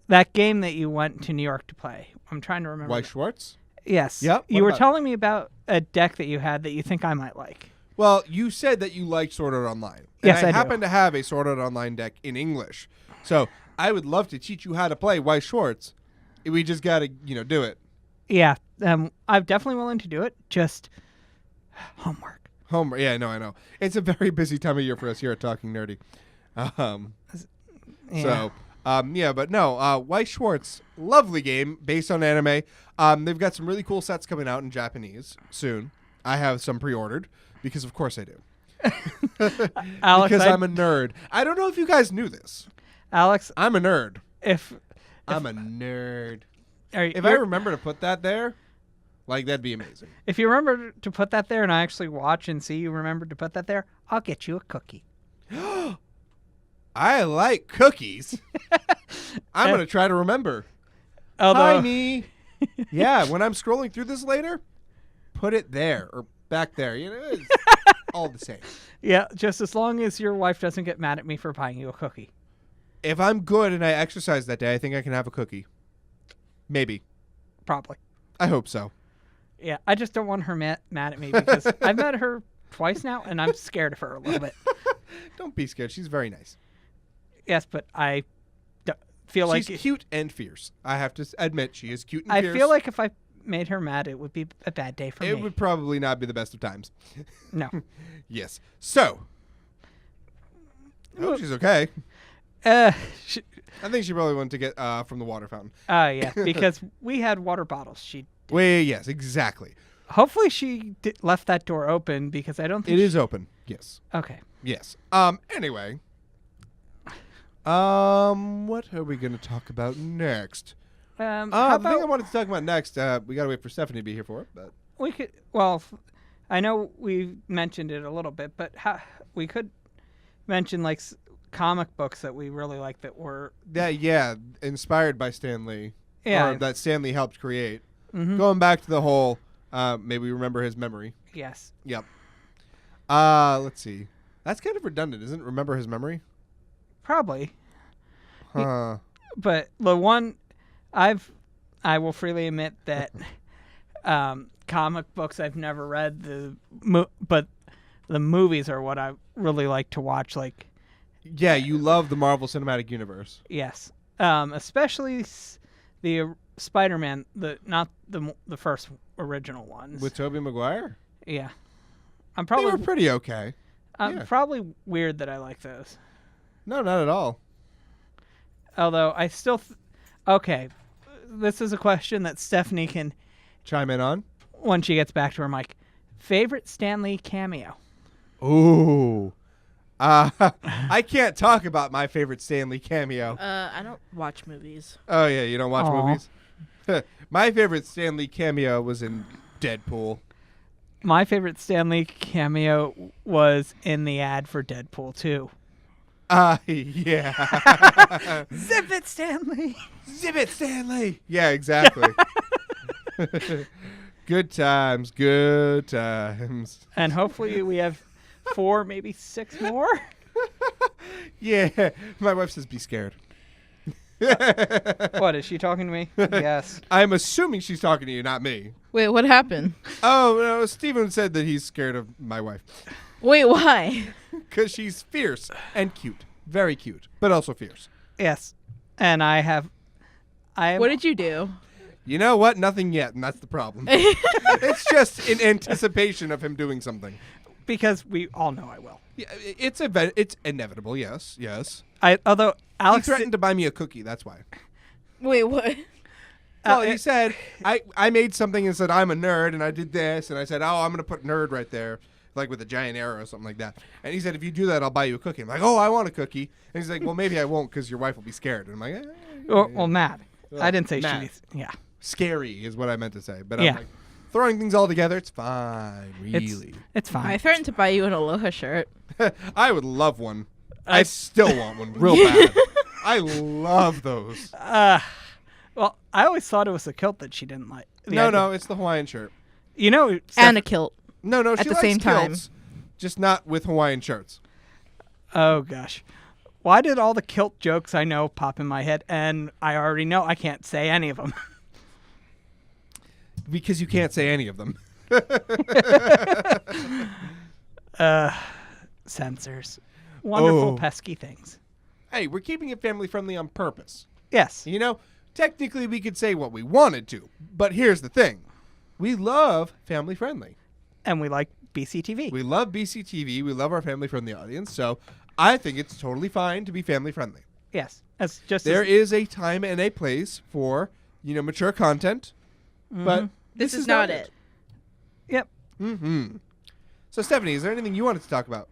That game that you went to New York to play. I'm trying to remember. Weiss Schwartz? Yes. Yep. You were about it? telling me about a deck that you had that you think I might like. Well, you said that you liked Sword Art Online. Yes, and I do. happen to have a Sword Art Online deck in English. So I would love to teach you how to play Weiss Schwartz. We just got to, do it. Yeah. I'm definitely willing to do it. Just homework. Homework. Yeah, no, I know. It's a very busy time of year for us here at Talking Nerdy. Yeah. But no, Weiss Schwartz, lovely game based on anime. They've got some really cool sets coming out in Japanese soon. I have some pre-ordered because, of course, I do. Alex, because I'm a nerd. I don't know if you guys knew this. Alex, I'm a nerd. I'm a nerd. If I remember to put that there, that'd be amazing. If you remember to put that there and I actually watch and see you remembered to put that there, I'll get you a cookie. I like cookies. I'm going to try to remember. Although, Hi, me. Yeah, when I'm scrolling through this later, put it there or back there. It's all the same. Yeah, just as long as your wife doesn't get mad at me for buying you a cookie. If I'm good and I exercise that day, I think I can have a cookie. Maybe. Probably. I hope so. Yeah, I just don't want her mad at me because I've met her twice now and I'm scared of her a little bit. Don't be scared. She's very nice. Yes, but I feel like she's cute and fierce. I have to admit, she is cute and fierce. I feel like if I made her mad, it would be a bad day for me. It would probably not be the best of times. No. Yes. So, I hope she's okay. Uh, I think she probably wanted to get from the water fountain. yeah, because we had water bottles. Wait, yes, exactly. Hopefully she left that door open because I don't think it is open. Yes. Okay. Yes. Anyway. What are we going to talk about next? How the about thing I wanted to talk about next, we got to wait for Stephanie to be here for it, but we could? Well, I know we mentioned it a little bit, but we could mention comic books that we really like that were inspired by Stan Lee. Yeah. Or that Stan Lee helped create. Mm-hmm. Going back to the whole, maybe remember his memory. Yes. Yep. Let's see. That's kind of redundant, isn't it? Remember his memory? Probably. Huh. But the one I will freely admit that comic books I've never read, but the movies are what I really like to watch. Yeah, you love the Marvel Cinematic Universe. Yes. Especially the Spider-Man, not the first original ones. With Tobey Maguire? Yeah. They were pretty okay. Probably weird that I like those. No, not at all. Although I still... Okay. This is a question that Stephanie can... Chime in on? When she gets back to her mic. Favorite Stan Lee cameo? Ooh. I can't talk about my favorite Stan Lee cameo. I don't watch movies. Oh, yeah, you don't watch Aw. movies? My favorite Stan Lee cameo was in Deadpool. My favorite Stan Lee cameo was in the ad for Deadpool 2. Yeah. Zip it, Stanley. Zip it, Stanley. Yeah, exactly. Good times, good times. And hopefully we have 4, maybe 6 more. Yeah, my wife says be scared. What, is she talking to me? Yes. I'm assuming she's talking to you, not me. Wait, what happened? Oh, no, Steven said that he's scared of my wife. Wait, why? Because she's fierce and cute. Very cute, but also fierce. Yes. And What did you do? You know what? Nothing yet, and that's the problem. It's just in anticipation of him doing something. Because we all know I will. Yeah, it's inevitable, yes. Although He Alex threatened to buy me a cookie, that's why. Wait, what? Well, he said, I made something and said, I'm a nerd, and I did this, and I said, I'm going to put nerd right there, with a giant arrow or something like that. And he said, if you do that, I'll buy you a cookie. I'm like, I want a cookie. And he's like, well, maybe I won't because your wife will be scared. And I'm like, well, mad. I didn't say mad. yeah. Scary is what I meant to say. But Yeah. I'm like, throwing things all together, it's fine, really. It's fine. I threatened to buy you an Aloha shirt. I would love one. I still want one real bad. I love those. Well, I always thought it was the kilt that she didn't like. No, it's the Hawaiian shirt. You know, And a kilt. No, At she the likes same time. kilts, just not with Hawaiian shirts. Oh gosh, why did all the kilt jokes I know pop in my head, and I already know I can't say any of them? Because you can't say any of them. Censors, wonderful Oh. pesky things. Hey, we're keeping it family friendly on purpose. Yes. You know, technically we could say what we wanted to, but here's the thing. We love family friendly. And we like BCTV. We love BCTV. We love our family friendly audience. So I think it's totally fine to be family friendly. Yes. That's just There is a time and a place for, mature content, but This is not it. Yep. Mm-hmm. So Stephanie, is there anything you wanted to talk about?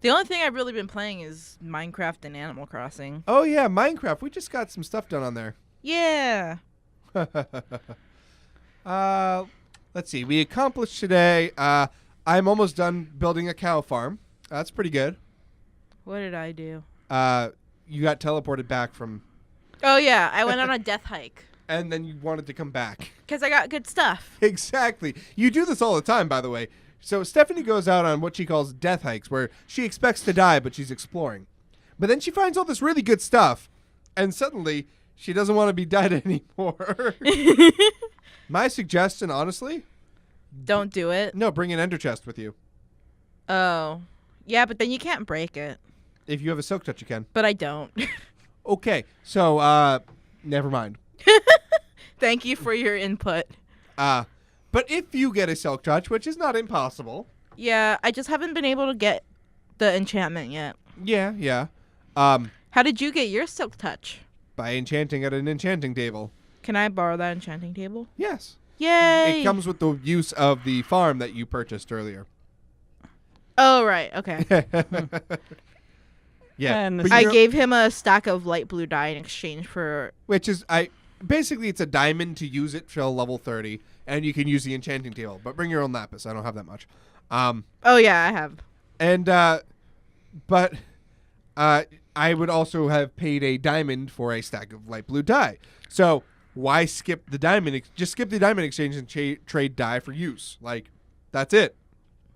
The only thing I've really been playing is Minecraft and Animal Crossing. Oh yeah, Minecraft. We just got some stuff done on there. Yeah. Let's see. We accomplished today. I'm almost done building a cow farm. That's pretty good. What did I do? You got teleported back from, Oh, yeah. I went on a death hike. and then you wanted to come back. Because I got good stuff. Exactly. You do this all the time, by the way. So Stephanie goes out on what she calls death hikes, where she expects to die, but she's exploring. But then she finds all this really good stuff, and suddenly she doesn't want to be dead anymore. My suggestion, honestly, Don't do it. no, bring an ender chest with you. Oh. Yeah, but then you can't break it. If you have a silk touch, you can. But I don't. Okay, so never mind. Thank you for your input. But if you get a silk touch, which is not impossible. Yeah, I just haven't been able to get the enchantment yet. Yeah. How did you get your silk touch? By enchanting at an enchanting table. Can I borrow that enchanting table? Yes. Yay! It comes with the use of the farm that you purchased earlier. Oh, right. Okay. Yeah. And but I you know- gave him a stack of light blue dye in exchange for... Which is, basically it's a diamond to use it till level 30, and you can use the enchanting table. But bring your own lapis. I don't have that much. Oh, yeah, I have. And, but I would also have paid a diamond for a stack of light blue dye. So why skip the diamond? Just skip the diamond exchange and trade dye for use. Like, that's it.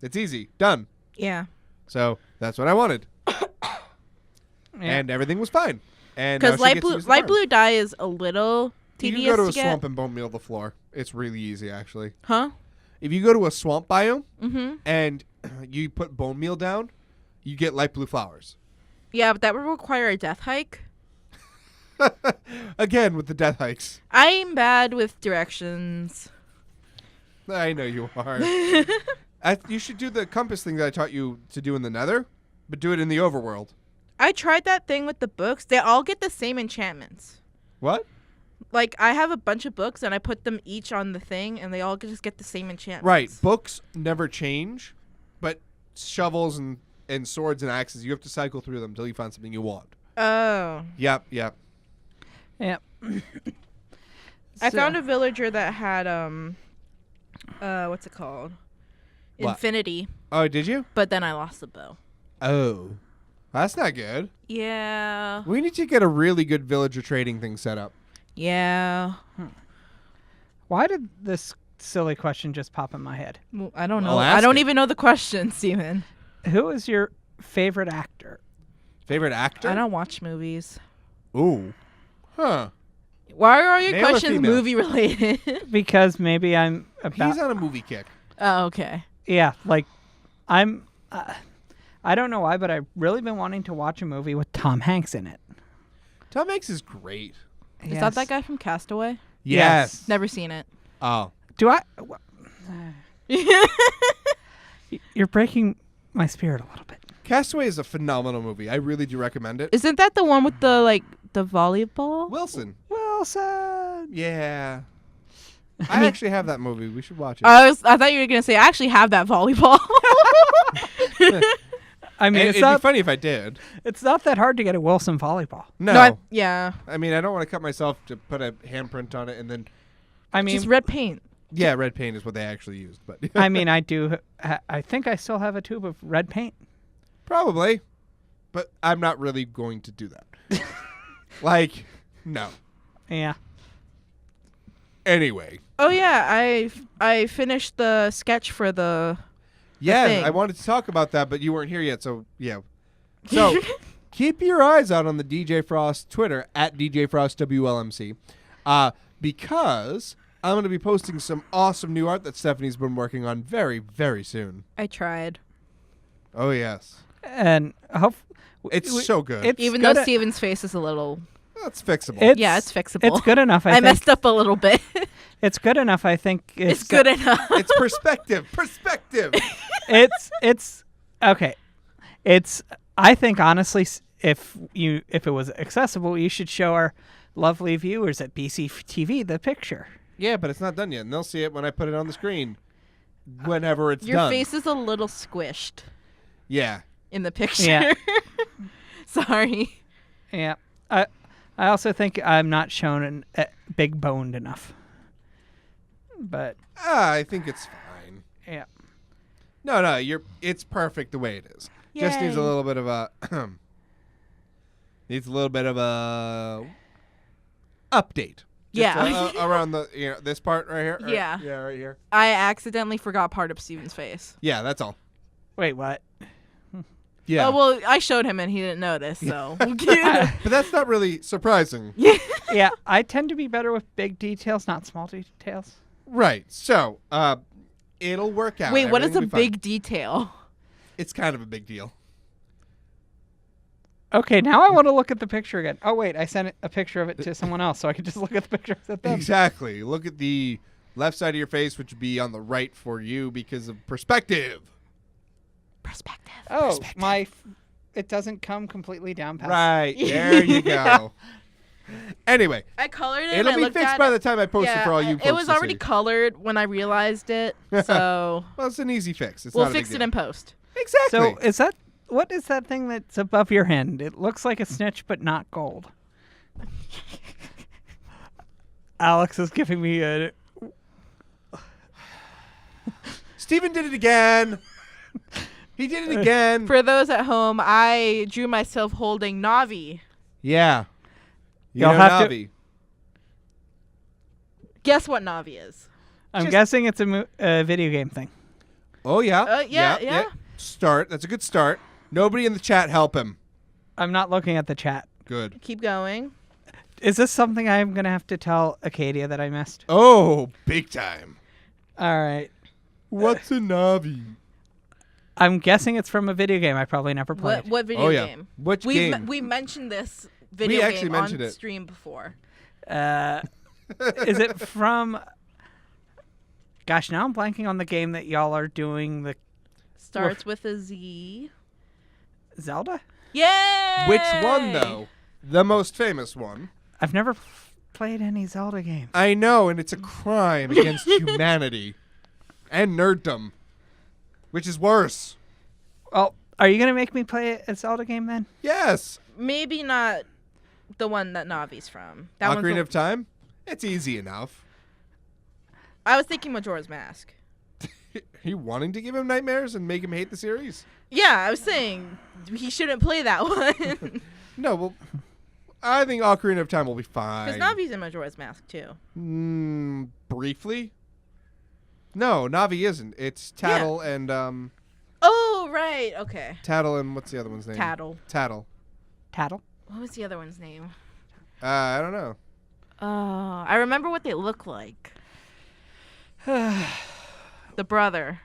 It's easy. Done. Yeah. So that's what I wanted. Yeah. And everything was fine. And now Because she light gets to blue use the light farm. blue dye is a little You tedious can go to a get. swamp and bone meal the floor. It's really easy, actually. Huh? If you go to a swamp biome Mm-hmm. and you put bone meal down, you get light blue flowers. Yeah, but that would require a death hike. Again, with the death hikes. I'm bad with directions. I know you are. You should do the compass thing that I taught you to do in the nether, but do it in the overworld. I tried that thing with the books. They all get the same enchantments. What? Like, I have a bunch of books, and I put them each on the thing, and they all just get the same enchantments. Right. Books never change, but shovels and swords and axes, you have to cycle through them until you find something you want. Oh. Yep. Yep. I found a villager that had, what's it called? What? Infinity. Oh, did you? But then I lost the bow. Oh. That's not good. Yeah. We need to get a really good villager trading thing set up. Yeah. Why did this silly question just pop in my head? Well, I don't know. Well, I ask don't it. even know the question, Steven. Who is your favorite actor? Favorite actor? I don't watch movies. Ooh. Huh. Why are all your Male or questions female? movie related? Because maybe I'm about. He's on a movie kick. Oh, okay. Yeah, like I'm. I don't know why, but I've really been wanting to watch a movie with Tom Hanks in it. Tom Hanks is great. Is that guy from Castaway? Yes. Never seen it. Oh. Do I? You're breaking my spirit a little bit. Castaway is a phenomenal movie. I really do recommend it. Isn't that the one with the volleyball? Wilson. Wilson. Yeah. I actually have that movie. We should watch it. I thought you were gonna say I actually have that volleyball. I mean, It'd be funny if I did. it's not that hard to get a Wilson volleyball. No. Yeah. I mean, I don't want to cut myself to put a handprint on it and then... I mean, Just red paint. Yeah, red paint is what they actually used. But I mean, I do. I think I still have a tube of red paint. Probably. but I'm not really going to do that. Like, no. Yeah. Anyway. Oh yeah, I finished the sketch for the Yeah, thing. I wanted to talk about that, but you weren't here yet, so yeah. So keep your eyes out on the DJ Frost Twitter at DJ Frost WLMC, because I'm going to be posting some awesome new art that Stephanie's been working on very, very soon. I tried. Oh yes, And it's so good. It's Even good though e- Steven's face is a little That's fixable. yeah, it's fixable. It's good enough. I I think. messed up a little bit. It's good enough. I think It's good enough. It's perspective. Perspective. It's okay. It's. I think honestly, if it was accessible, you should show our lovely viewers at BC TV the picture. Yeah, but it's not done yet, and they'll see it when I put it on the screen. Whenever it's Your done. face is a little squished Yeah. in the picture. Yeah. Sorry. Yeah. I also think I'm not shown big boned enough. But I think it's fine. yeah. No, it's perfect the way it is. Just needs a Yay. little bit of a update. Yeah. Around this part right here. Yeah. Yeah, right here. I accidentally forgot part of Steven's face. Yeah, that's all. Wait, what? Yeah. Oh, well, I showed him and he didn't notice, so. But that's not really surprising. Yeah, I tend to be better with big details, not small details. Right. So, it'll work out. Wait, what is Everything a will be fine. big detail? It's kind of a big deal. Okay, now I want to look at the picture again. Oh wait, I sent a picture of it to someone else, so I could just look at the picture at them. Exactly. Look at the left side of your face, which would be on the right for you because of perspective. Perspective. Oh, it doesn't come completely down past. Right. There you go. Anyway, I colored it. it'll and I be looked fixed at by it. the time I post it for all you folks It was to already see. colored when I realized it, so Well, it's an easy fix. It's we'll not a big fix it deal. in post. Exactly. So what is that thing that's above your hand? It looks like a snitch, but not gold. Alex is giving me a. Steven did it again. He did it again. For those at home, I drew myself holding Navi. Yeah. You'll have to- Navi. Guess what Navi is? I'm guessing it's a video game thing. Oh, yeah. Yeah. Start. That's a good start. Nobody in the chat help him. I'm not looking at the chat. Good. Keep going. Is this something I'm gonna have to tell Acadia that I missed? Oh, big time. All right. What's a Navi? I'm guessing it's from a video game I probably never played. What video Oh, yeah. game? Which We've game? we mentioned this video actually game mentioned on it. stream before. Is it from? Gosh, now I'm blanking on the game that y'all are doing. The Starts with a Z. Zelda? Yay! Which one, though? The most famous one. I've never played any Zelda games. I know, and it's a crime against humanity and nerddom, which is worse. Well, are you gonna make me play a Zelda game then? Yes. Maybe not the one that Navi's from. That one's Ocarina the- of Time? It's easy enough. I was thinking Majora's Mask. Are you wanting to give him nightmares and make him hate the series? Yeah, I was saying he shouldn't play that one. No, well, I think Ocarina of Time will be fine. Because Navi's in Majora's Mask too. Briefly? No, Navi isn't. It's Tattle and Oh, right. Okay. Tattle and what's the other one's name? Tattle. Tattle. Tattle? What was the other one's name? I don't know. I remember what they look like. The brother.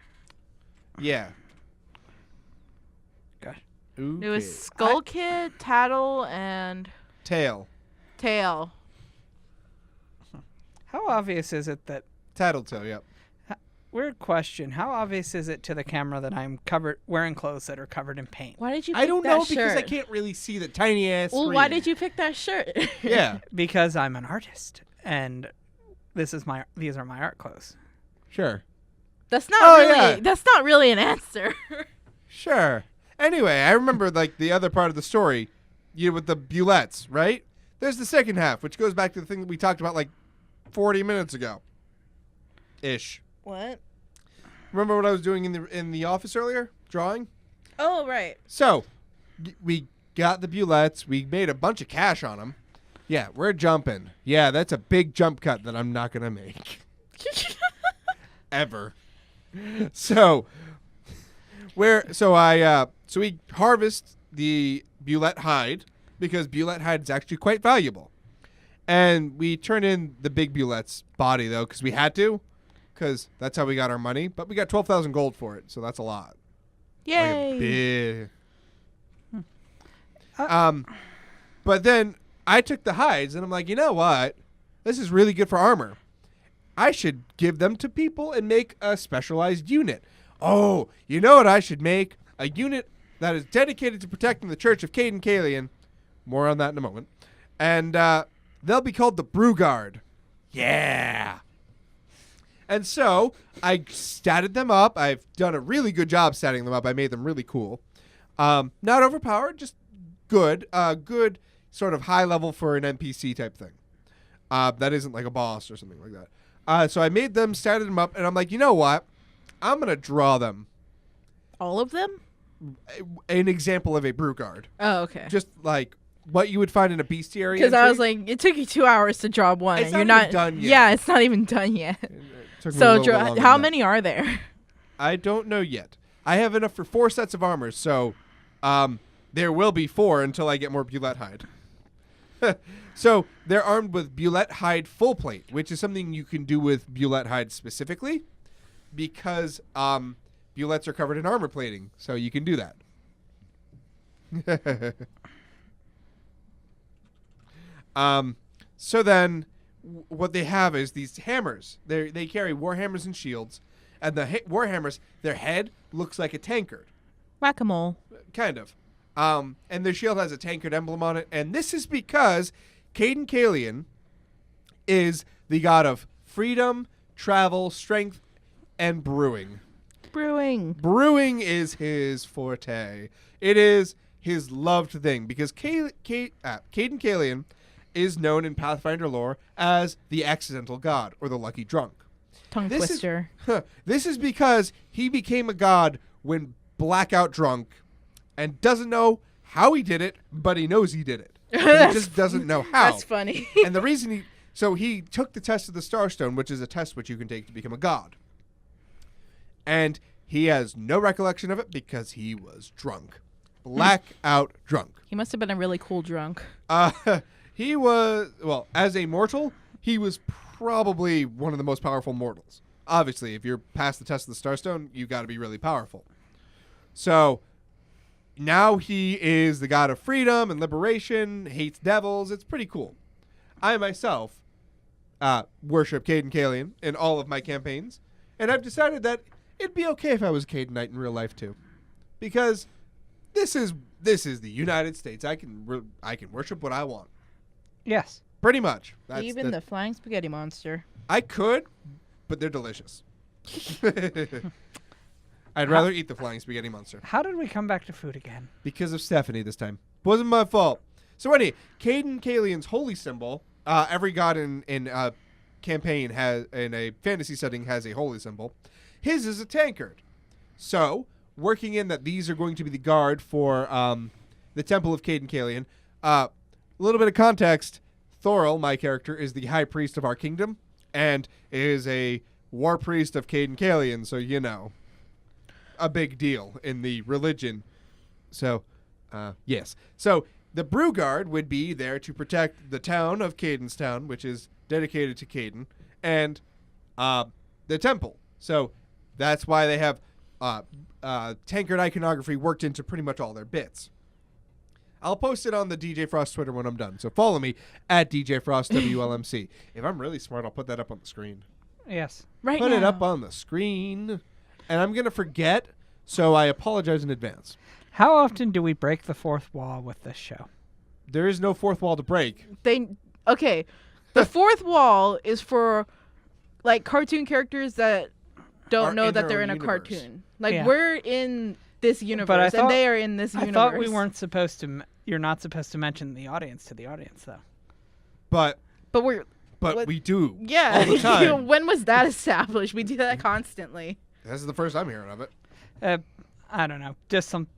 Yeah. Gosh. It was Skull Kid, Tattle, and Tail. Tail. How obvious is it that? Tattletale, yep. Weird question. How obvious is it to the camera that I'm wearing clothes that are covered in paint? Why did you pick I don't that know shirt? because I can't really see the tiny ass Well, screen. why did you pick that shirt? Yeah, Because I'm an artist, and these are my art clothes. sure. That's not Oh, really. yeah. That's not really an answer. Sure. Anyway, I remember like the other part of the story, with the bulettes, right? There's the second half, which goes back to the thing that we talked about like 40 minutes ago. Ish. What? Remember what I was doing in the office earlier? Drawing? Oh, right. So, we got the bulettes. We made a bunch of cash on them. Yeah, we're jumping. Yeah, that's a big jump cut that I'm not going to make. Ever. So we harvest the bulette hide because bulette hide is actually quite valuable. And we turn in the big bulette's body, though, because we had to, because that's how we got our money. But we got 12,000 gold for it, so that's a lot. Yay! Like a big... But then I took the hides, and I'm like, you know what? This is really good for armor. I should give them to people and make a specialized unit. Oh, you know what I should make? A unit that is dedicated to protecting the Church of Caden Kalian. More on that in a moment. And they'll be called the Brew Guard. Yeah. And so I statted them up. I've done a really good job statting them up. I made them really cool. Not overpowered, just good. Good sort of high level for an NPC type thing. That isn't like a boss or something like that. So I made them, statted them up, and I'm like, you know what? I'm going to draw them. All of them? An example of a brew guard. Oh, okay. Just like what you would find in a bestiary. Because I was like, it took you 2 hours to draw one. It's and not you're even done yet. Yeah, it's not even done yet. Took me a So little bit longer how than many are there? I don't know yet. I have enough for 4 sets of armor, so there will be 4 until I get more bulette hide. So they're armed with bulette hide full plate, which is something you can do with bulette hide specifically because bulettes are covered in armor plating, so you can do that. So then what they have is these hammers. They carry war hammers and shields, and the war hammers, their head looks like a tankard. Whack-a-mole. Kind of. And their shield has a tankard emblem on it, and this is because Caden Kalian is the god of freedom, travel, strength, and brewing. Brewing is his forte. It is his loved thing because Caden Kalian is known in Pathfinder lore as the accidental god or the lucky drunk. Tongue twister. This is because he became a god when blackout drunk and doesn't know how he did it, but he knows he did it. But he just doesn't know how. That's funny. And the reason he took the test of the Starstone, which is a test which you can take to become a god. And he has no recollection of it because he was drunk. Blackout drunk. He must have been a really cool drunk. He was, well, as a mortal, he was probably one of the most powerful mortals. Obviously, if you're past the test of the Starstone, you got to be really powerful. So now he is the god of freedom and liberation, hates devils. It's pretty cool. I myself worship Caden Kalian in all of my campaigns, and I've decided that it'd be okay if I was a Cadenite in real life too, because this is the United States. I can worship what I want. Yes. Pretty much. Even the flying spaghetti monster. I could, but they're delicious. I'd rather eat the flying spaghetti monster. How did we come back to food again? Because of Stephanie this time. Wasn't my fault. So anyway, Caden Kalian's holy symbol, every god in a campaign has, in a fantasy setting, has a holy symbol. His is a tankard. So, working in that these are going to be the guard for the Temple of Caden Kalian, a little bit of context, Thoril, my character, is the high priest of our kingdom, and is a war priest of Caden Kalian, so you know. A big deal in the religion. So, yes. So, the Brew Guard would be there to protect the town of Caden's Town, which is dedicated to Caden, and the temple. So, that's why they have tankard iconography worked into pretty much all their bits. I'll post it on the DJ Frost Twitter when I'm done. So follow me at DJ Frost WLMC. If I'm really smart, I'll put that up on the screen. Yes. Right Put now. it up on the screen. And I'm going to forget, so I apologize in advance. How often do we break the fourth wall with this show? There is no fourth wall to break. Okay. The fourth wall is for like cartoon characters that don't Are know in that their they're own in a universe. cartoon. Like Yeah. we're in this universe thought- and they are in this universe. I thought we weren't supposed to. You're not supposed to mention the audience to the audience, though. But But what- we do. yeah. All the time. When was that established? We do that constantly. This is the first I'm hearing of it. I don't know. Just some.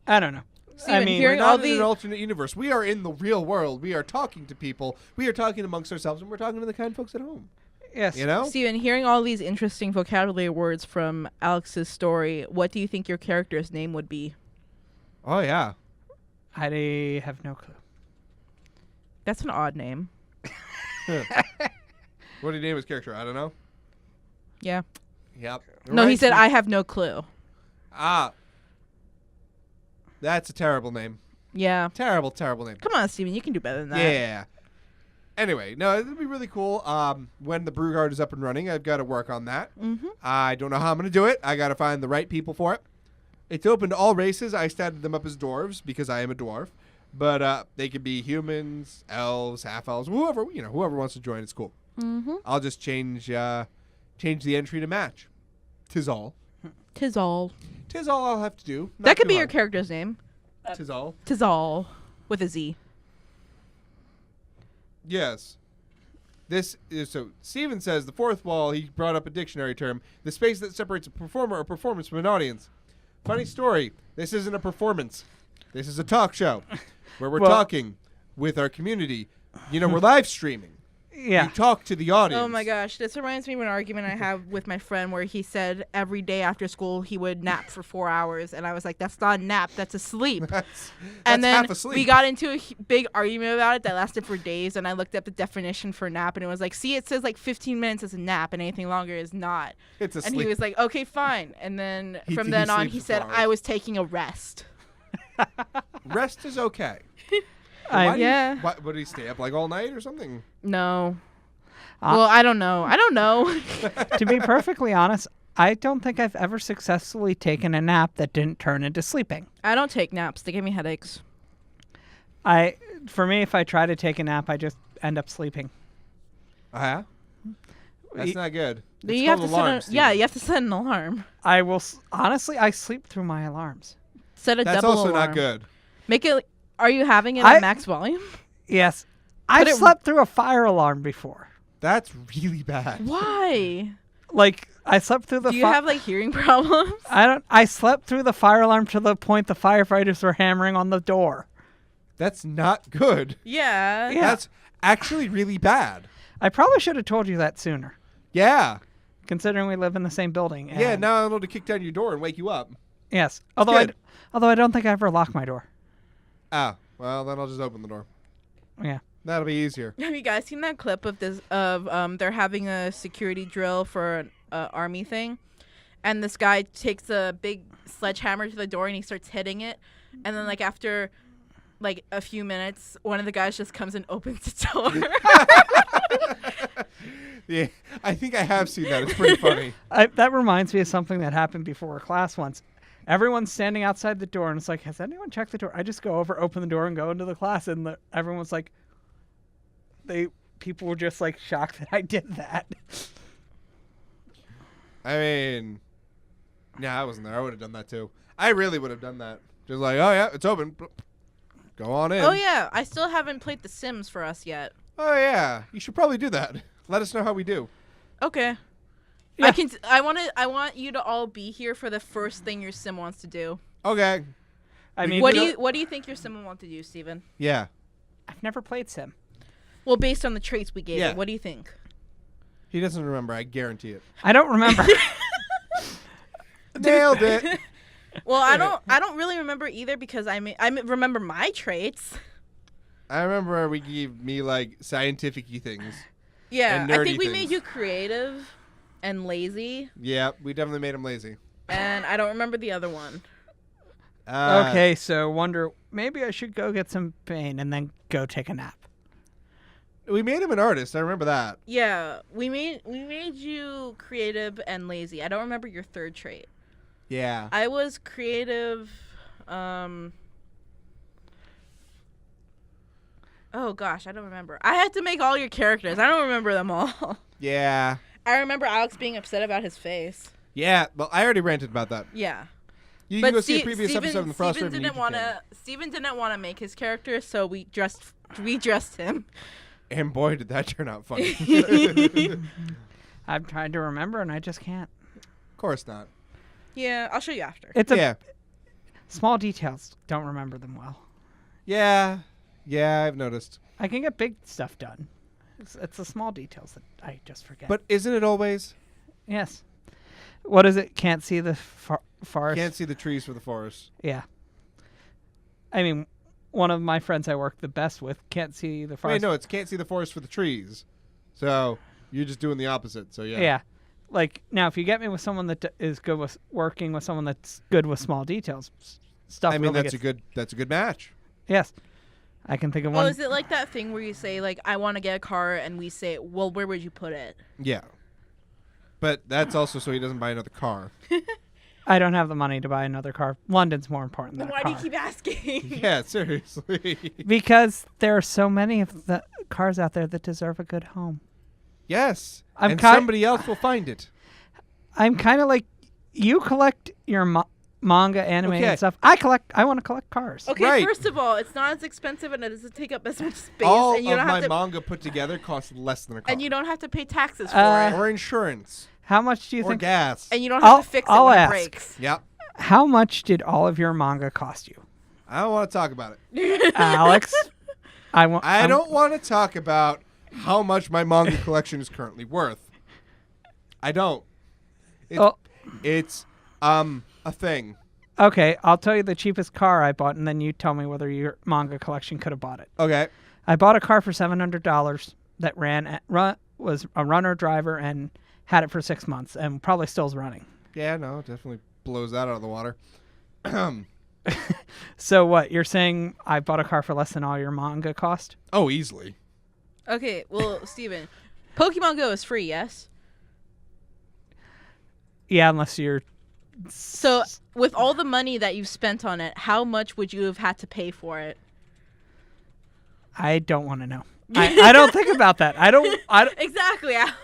I don't know. Steven, mean, We're hearing not all in these an alternate universe. We are in the real world. We are talking to people. We are talking amongst ourselves, and we're talking to the kind folks at home. Yes. You know? Steven, hearing all these interesting vocabulary words from Alex's story, what do you think your character's name would be? Oh, yeah. I have no clue. That's an odd name. What did he name his character? I don't know. Yeah. Yep. No, he Right. said, I have no clue. Ah. That's a terrible name. Yeah. Terrible, terrible name. Come on, Steven, you can do better than that. Yeah. Anyway, no, it'll be really cool. When the brew guard is up and running, I've got to work on that. Mm-hmm. I don't know how I'm going to do it. I got to find the right people for it. It's open to all races. I started them up as dwarves because I am a dwarf. But they could be humans, elves, half-elves, whoever wants to join. It's cool. Mm-hmm. I'll just change the entry to match. 'Tis all. Tis all. 'Tis all I'll have to do. Not That could too be your hard. character's name. 'Tis all. Tis all. With a Z. Yes. This is so. Steven says the fourth wall. He brought up a dictionary term: the space that separates a performer or performance from an audience. Funny story. This isn't a performance. This is a talk show where we're talking with our community. You know, we're live streaming. Yeah. You talk to the audience. Oh my gosh, this reminds me of an argument I have with my friend where he said every day after school he would nap for 4 hours, and I was like, "That's not a nap, that's a sleep." That's And then half asleep. we got into a big argument about it that lasted for days, and I looked up the definition for nap, and it was like, see, it says like 15 minutes is a nap, and anything longer is not. It's a And sleep. he was like, okay, fine. And then He from then on, sleeps he for said, 4 hours. I was taking a rest. Rest is okay. Yeah. What did he stay up like all night or something? No. Well, I don't know. I don't know. To be perfectly honest, I don't think I've ever successfully taken a nap that didn't turn into sleeping. I don't take naps. They give me headaches. For me, if I try to take a nap, I just end up sleeping. Yeah. That's Y- not good. You It's have called to set alarms, yeah, Steven. you have to set an alarm. Honestly, I sleep through my alarms. Set a That's double also alarm. not good. Make it. Are you having it I- at max volume? Yes. I've it- slept through a fire alarm before. That's really bad. Why? Like, I slept through the Do you have like hearing problems? I slept through the fire alarm to the point the firefighters were hammering on the door. That's not good. Yeah. Yeah. That's actually really bad. I probably should have told you that sooner, Yeah. considering we live in the same building. Yeah, and- now I'm able to kick down your door and wake you up. Yes. Although good. I don't think I ever lock my door. Ah, well, then I'll just open the door. Yeah. That'll be easier. Have you guys seen that clip of this? They're having a security drill for an army thing, and this guy takes a big sledgehammer to the door and he starts hitting it, and then like after like a few minutes, one of the guys just comes and opens the door. Yeah, I think I have seen that. It's pretty funny. That reminds me of something that happened before a class once. Everyone's standing outside the door, and it's like, has anyone checked the door? I just go over, open the door, and go into the class, and everyone's like, people were just like shocked that I did that. I mean, yeah, I wasn't there. I would have done that too. I really would have done that. Just like, oh yeah, it's open. Go on in. Oh yeah, I still haven't played The Sims for us yet. Oh yeah, you should probably do that. Let us know how we do. Okay. Yeah. I want you to all be here for the first thing your sim wants to do. Okay. I mean, What do you think your sim will want to do, Steven? Yeah. I've never played Sim. Well, based on the traits we gave Yeah. it, what do you think? He doesn't remember. I guarantee it. I don't remember. Nailed it. Well, I don't really remember either because I remember my traits. I remember we gave me like scientific-y things. Yeah, And I nerdy think we things. made you creative and lazy, Yeah, we definitely made him lazy. and I don't remember the other one. Okay, so wonder maybe I should go get some pain and then go take a nap. We made him an artist. I remember that. Yeah, we made you creative and lazy. I don't remember your third trait. Yeah. I was creative. Oh gosh, I don't remember. I had to make all your characters. I don't remember them all. Yeah. I remember Alex being upset about his face. Yeah. Well, I already ranted about that. Yeah. You can go see a previous episode in the FrostRaven Steven didn't YouTube want channel. to. Steven didn't want to make his character, so we dressed him. And boy, did that turn out funny. I've tried to remember and I just can't. Of course not. Yeah, I'll show you after. It's a Yeah. Small details, don't remember them well. Yeah, I've noticed. I can get big stuff done. It's the small details that I just forget. But isn't it always? yes. What is it? Can't see the forest? Can't see the trees for the forest. Yeah. I mean, one of my friends I work the best with can't see the forest. Wait, no, it's can't see the forest for the trees. So you're just doing the opposite. So yeah. Yeah. Like, now, if you get me with someone that is good with working with someone that's good with small details, stuff I mean, really that's a good match. Yes. I can think of Oh, one. is it like that thing where you say, like, I want to get a car, and we say, well, where would you put it? Yeah. But that's also so he doesn't buy another car. I don't have the money to buy another car. London's more important than Then a why car. do you keep asking? Yeah, seriously. Because there are so many of the cars out there that deserve a good home. Yes. I'm and ki- somebody else will find it. I'm kind of like, you collect your manga, anime, Okay. and stuff. I want to collect cars. Okay, Right. first of all, it's not as expensive and it doesn't take up as much space, All and you of don't my have to, manga put together costs less than a car. and you don't have to pay taxes for Uh, it, or insurance. How much do you Or think? gas. and you don't have I'll- to fix I'll it when ask. it breaks. Yep. How much did all of your manga cost you? I don't want to talk about it. Alex? I don't want to talk about how much my manga collection is currently worth. I don't. It's a thing. Okay, I'll tell you the cheapest car I bought, and then you tell me whether your manga collection could have bought it. Okay. I bought a car for $700 that was a runner driver and had it for 6 months, and probably still is running. Yeah, no, it definitely blows that out of the water. So what, you're saying I bought a car for less than all your manga cost? Oh, easily. Okay, well, Steven, Pokemon Go is free, yes? Yeah, unless you're... So, with all the money that you've spent on it, how much would you have had to pay for it? I don't want to know. I don't think about that. I don't Exactly, Alex.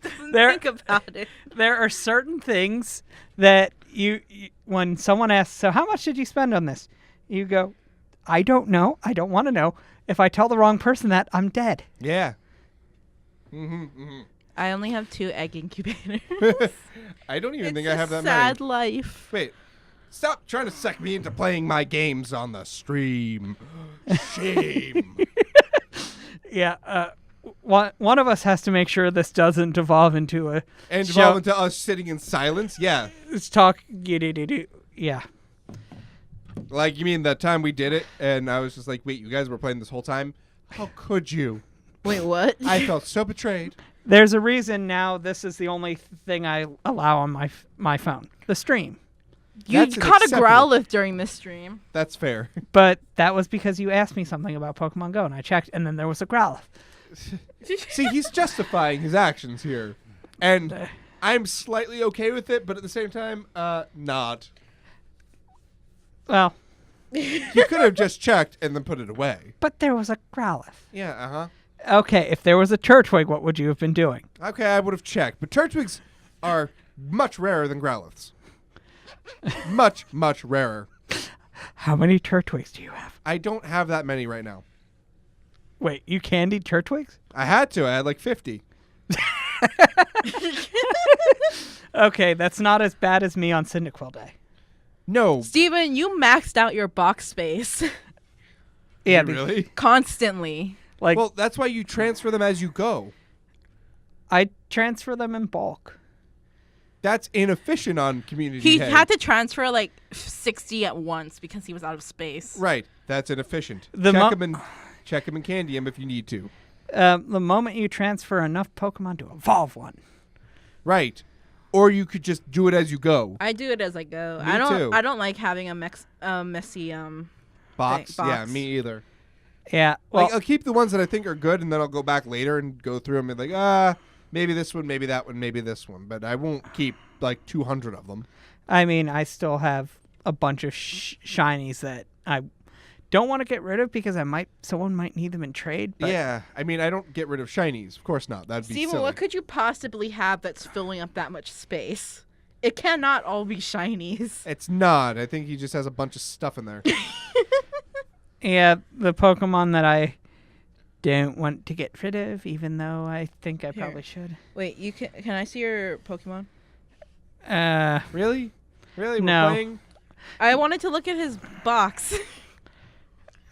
Doesn't There- think about it. There are certain things that you when someone asks, so how much did you spend on this? You go, I don't know. I don't want to know. If I tell the wrong person that, I'm dead. Yeah. I only have 2 egg incubators. I don't even It's think I have a that sad many. life. Wait. Stop trying to suck me into playing my games on the stream. Shame. Yeah. One of us has to make sure this doesn't devolve into a And show- devolve into us sitting in silence? Yeah. It's talk. Yeah. Like, you mean the time we did it, and I was just like, wait, you guys were playing this whole time? How could you? Wait, what? I felt so betrayed. There's a reason now. This is the only thing I allow on my phone. The stream. You That's caught a unacceptable. Growlithe during this stream. That's fair. But that was because you asked me something about Pokemon Go, and I checked, and then there was a Growlithe. See, he's justifying his actions here. And I'm slightly okay with it, but at the same time, not. Well, He could have just checked and then put it away. but there was a Growlithe. Yeah, uh-huh. Okay, if there was a Turtwig, what would you have been doing? Okay, I would have checked. But Turtwigs are much rarer than Growlithes. Much, much rarer. How many Turtwigs do you have? I don't have that many right now. Wait, you candied Turtwigs? I had to. I had like 50. Okay, that's not as bad as me on Cyndaquil Day. No. Steven, you maxed out your box space Yeah, Really? constantly. like Well, that's why you transfer them as you go. I transfer them in bulk. That's inefficient on Community He Day. had to transfer like 60 at once because he was out of space. Right. That's inefficient. The Check him and candy him if you need to. The moment you transfer enough Pokemon to evolve one. Right. Or you could just do it as you go. I do it as I go. Me I don't. too. I don't like having a messy Box? Yeah, box. me either. Yeah, well, Like, I'll keep the ones that I think are good, and then I'll go back later and go through them and be like, maybe this one, maybe that one, maybe this one. But I won't keep like 200 of them. I mean, I still have a bunch of shinies that I don't want to get rid of because someone might need them in trade. But Yeah. I mean, I don't get rid of shinies. Of course not. That'd be Steven, silly. what could you possibly have that's filling up that much space? It cannot all be shinies. It's not. I think he just has a bunch of stuff in there. yeah, the Pokemon that I don't want to get rid of, even though I think I probably should. Wait, you can I see your Pokemon? Really? Really? No. We're playing? I wanted to look at his box.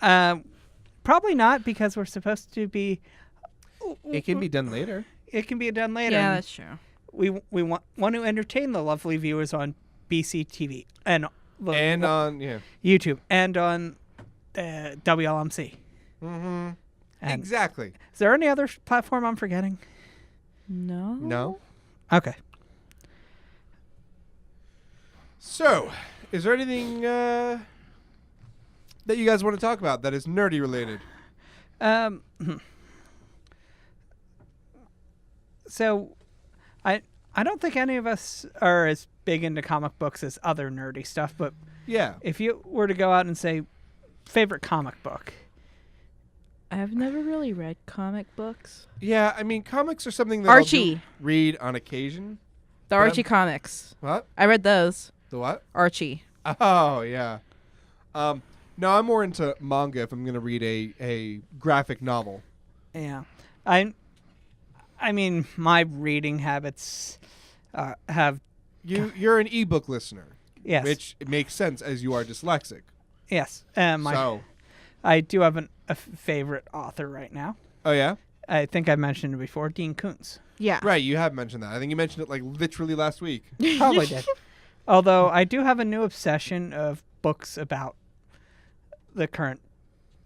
Probably not, because we're supposed to be. It can be done later. It can be done later. Yeah, that's true. We want to entertain the lovely viewers on BCTV and On YouTube and on WLMC. Mm-hmm. And Exactly. is there any other platform I'm forgetting? No. No. Okay. So, is there anything that you guys want to talk about that is nerdy related? So, I don't think any of us are as big into comic books as other nerdy stuff, but Yeah. if you were to go out and say favorite comic book, I've never really read comic books. Yeah, I mean, comics are something that Archie. I'll read on occasion. The Archie comics. What? I read those. The what? Archie. Oh, yeah. No, I'm more into manga if I'm going to read a graphic novel. yeah, I mean, my reading habits have You're an ebook listener, yes, which makes sense as you are dyslexic. yes. I do have a favorite author right now. Oh, yeah? I think I mentioned it before, Dean Koontz. Yeah. Right, you have mentioned that. I think you mentioned it like literally last week. Probably did. Although I do have a new obsession of books about the current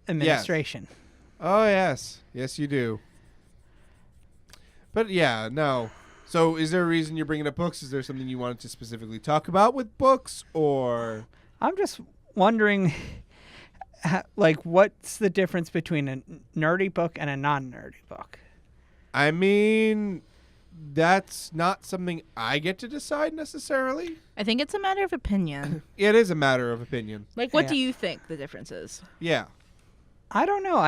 administration. Oh, yes. Yes, you do. But, yeah, no. So, is there a reason you're bringing up books? Is there something you wanted to specifically talk about with books, or... I'm just wondering, like, what's the difference between a nerdy book and a non-nerdy book? I mean, that's not something I get to decide necessarily. I think it's a matter of opinion. It is a matter of opinion. Like, what Yeah. do you think the difference is? Yeah. I don't know.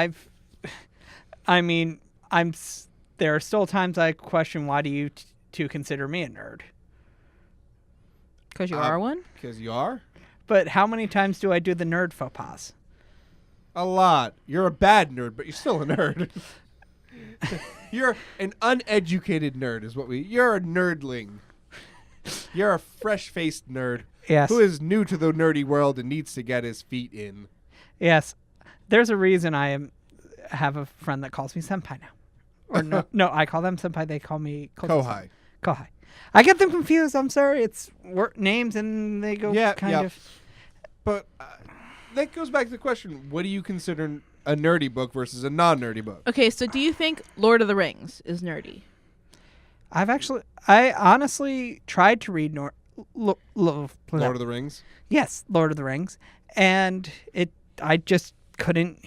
There are still times I question, why do you two consider me a nerd? Because you are one? Because you are? But how many times do I do the nerd faux pas? A lot. You're a bad nerd, but you're still a nerd. You're an uneducated nerd is what you're a nerdling. You're a fresh-faced nerd Yes. who is new to the nerdy world and needs to get his feet in. Yes. There's a reason have a friend that calls me senpai now. Or no, I call them senpai. They call me Kohai. Kohai. I get them confused. I'm sorry. It's names and they go kind of. But that goes back to the question, what do you consider a nerdy book versus a non-nerdy book? Okay, so do you think Lord of the Rings is nerdy? I honestly tried to read Lord of the Rings? Yes, Lord of the Rings, and I just couldn't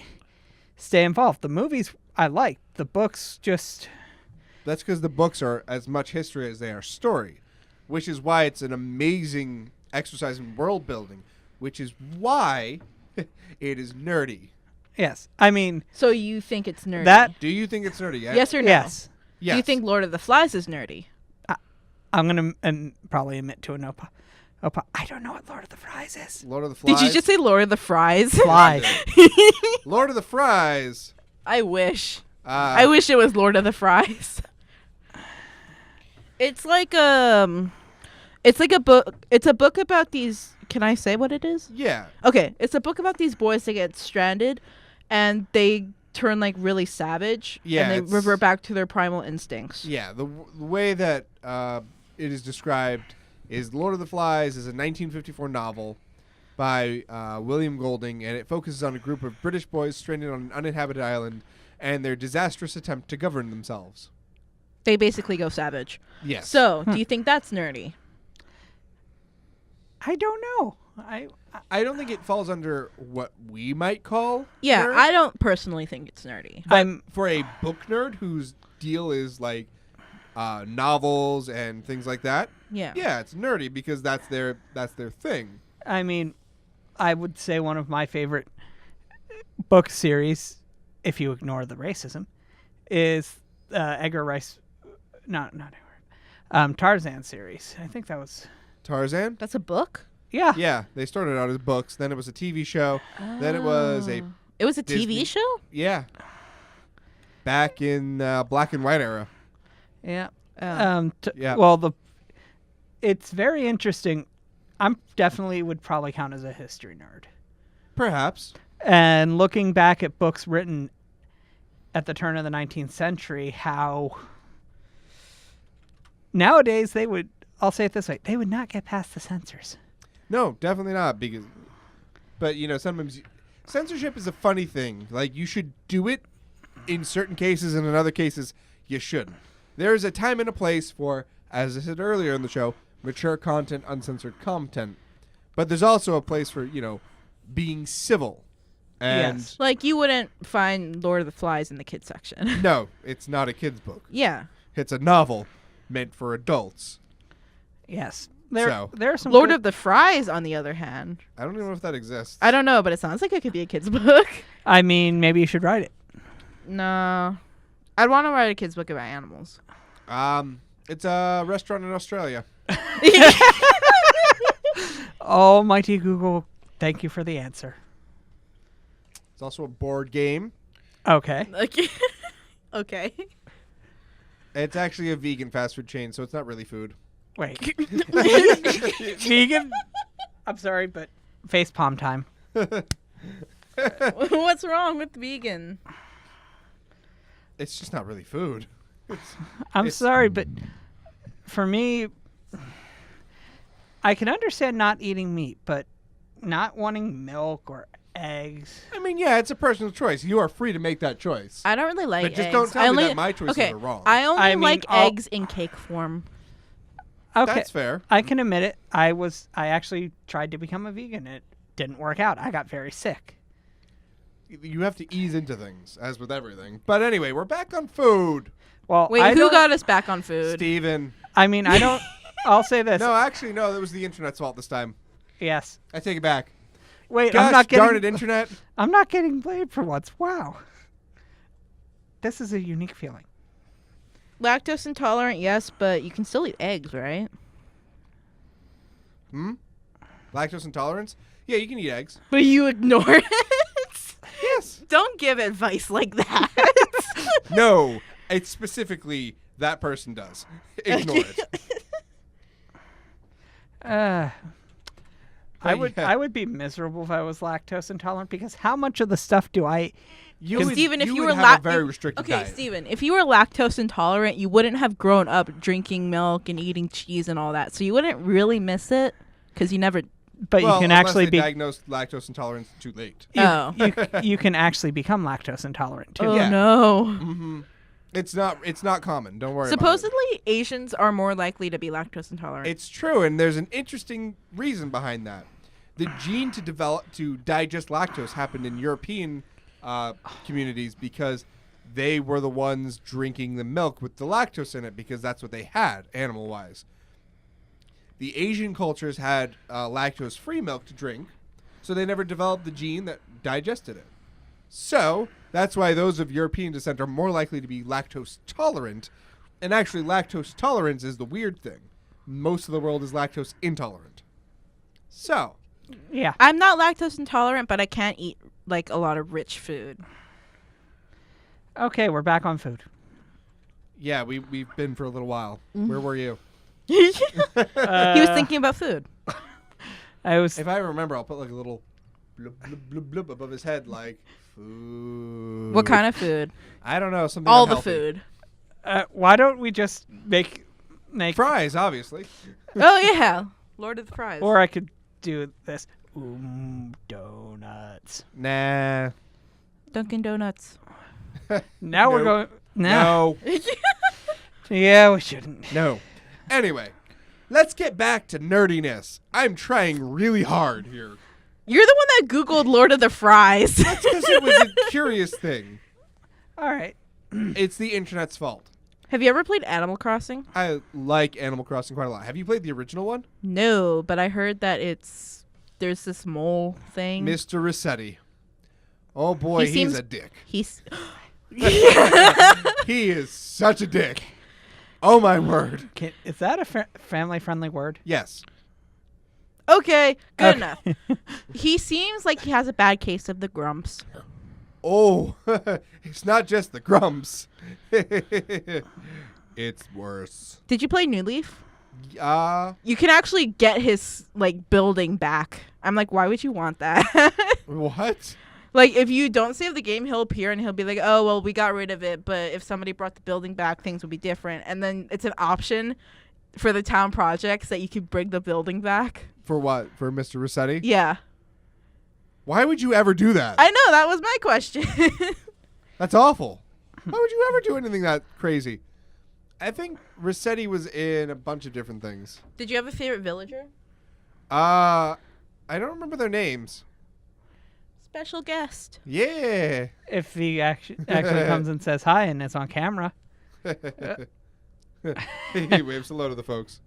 stay involved. The movies I liked, the books just. That's because the books are as much history as they are story, which is why it's an amazing exercise in world building, which is why it is nerdy. Yes, I mean So you think it's nerdy? Do you think it's nerdy? Yes or no? yes. Yes. Do you think Lord of the Flies is nerdy? I'm gonna probably admit to an opa. I don't know what Lord of the Flies is. Lord of the Flies? Did you just say Lord of the Fries? Flies. Lord of the Fries. I wish. I wish it was Lord of the Fries. It's like a book. It's a book about these. Can I say what it is? Yeah. Okay, it's a book about these boys that get stranded, and they turn like really savage. Yeah, and they it's- revert back to their primal instincts. Yeah, the way that it is described is Lord of the Flies is a 1954 novel by William Golding, and it focuses on a group of British boys stranded on an uninhabited island and their disastrous attempt to govern themselves. They basically go savage. Yes. So, do you think that's nerdy? I don't know. I don't think it falls under what we might call Yeah, nerd, I don't personally think it's nerdy. but for a book nerd whose deal is like novels and things like that. Yeah. Yeah, it's nerdy because that's their thing. I mean, I would say one of my favorite book series, if you ignore the racism, is Edgar Rice. Not Edgar. Tarzan series. I think that was. Tarzan? That's a book? Yeah. Yeah, they started out as books, then it was a TV show, then it was a It was a Disney- TV show? yeah. Back in black and white era. Yeah. Oh. Yeah. Well, it's very interesting. I'm definitely would probably count as a history nerd. Perhaps. And looking back at books written at the turn of the 19th century, how nowadays they would, I'll say it this way, they would not get past the censors. No, definitely not. But, sometimes censorship is a funny thing. Like, you should do it in certain cases, and in other cases, you shouldn't. There is a time and a place for, as I said earlier in the show, mature content, uncensored content. But there's also a place for, being civil. And Yes. Like, you wouldn't find Lord of the Flies in the kids section. no, it's not a kid's book. Yeah. It's a novel meant for adults. Yes. So- There are some Lord good- of the Fries, on the other hand. I don't even know if that exists. I don't know, but it sounds like it could be a kid's book. I mean, maybe you should write it. No. I'd want to write a kid's book about animals. It's a restaurant in Australia. Almighty Google, thank you for the answer. It's also a board game. Okay. Okay. It's actually a vegan fast food chain, so it's not really food. Wait. Vegan? I'm sorry, but facepalm time. What's wrong with vegan? It's just not really food. I'm It's- sorry, but for me, I can understand not eating meat, but not wanting milk or eggs. I mean, yeah, it's a personal choice. You are free to make that choice. I don't really like But just eggs. don't tell I me only, that my choices okay, are wrong. I only I mean, like I'll- eggs in cake form. Okay. That's fair. I can admit it. I actually tried to become a vegan. It didn't work out. I got very sick. You have to ease into things, as with everything. But anyway, we're back on food. Well, Wait, who got us back on food? Steven. I mean, I don't. I'll say this. No, actually, no. That was the internet's fault this time. Yes. I take it back. Wait, Gosh I'm not getting. darn it, internet. I'm not getting blamed for once. Wow. This is a unique feeling. Lactose intolerant, yes, but you can still eat eggs, right? Lactose intolerance? Yeah, you can eat eggs. But you ignore it. Yes. Don't give advice like that. No, it's specifically that person does. Ignore it. I would. yeah. I would be miserable if I was lactose intolerant because how much of the stuff do I? You Steven, if you would were have a very restricted Okay, diet. Steven, if you were lactose intolerant, you wouldn't have grown up drinking milk and eating cheese and all that. So you wouldn't really miss it because you never. But Well, you can unless actually they be. diagnosed lactose intolerance too late. Oh. You can actually become lactose intolerant too. Oh Yeah. no. It's not common. Don't worry about Supposedly, Asians are more likely to be lactose intolerant. it. It's true, and there's an interesting reason behind that. The gene to digest lactose happened in European communities because they were the ones drinking the milk with the lactose in it because that's what they had animal-wise. The Asian cultures had lactose-free milk to drink, so they never developed the gene that digested it. So that's why those of European descent are more likely to be lactose tolerant, and actually lactose tolerance is the weird thing. Most of the world is lactose intolerant. So, Yeah. I'm not lactose intolerant, but I can't eat like a lot of rich food. Okay, we're back on food. yeah, we've been for a little while. Where were you? He was thinking about food. I was. If I remember, I'll put like a little blub, blub, blub, blub above his head, like food. What kind of food? I don't know. Something All the unhealthy. food. Why don't we just make Fries, obviously. Oh yeah, Lord of the Fries. Or I could do this. Donuts. Nah. Dunkin' Donuts. Now we're Nope. going. No. No. Yeah, we shouldn't. No. Anyway, let's get back to nerdiness. I'm trying really hard here. You're the one that Googled Lord of the Fries. That's because it was a curious thing. All right. It's the internet's fault. Have you ever played Animal Crossing? I like Animal Crossing quite a lot. Have you played the original one? No, but I heard that there's this mole thing. Mr. Rossetti. Oh boy, He he's seems- a dick. He's He is such a dick. Oh my word. Is that a family-friendly word? Yes. okay. Good Okay. enough. He seems like he has a bad case of the grumps. Oh, it's not just the grumps. It's worse. Did you play New Leaf? You can actually get his like building back. I'm like, why would you want that? What? Like, if you don't save the game, he'll appear and he'll be like, oh, well, we got rid of it, but if somebody brought the building back, things would be different. And then it's an option for the town projects that you could bring the building back. For what? For Mr. Rossetti? Yeah. Why would you ever do that? I know, that was my question. That's awful. Why would you ever do anything that crazy? I think Rossetti was in a bunch of different things. Did you have a favorite villager? I don't remember their names. Special guest. Yeah. If he actually comes and says hi and it's on camera. He waves hello to the folks.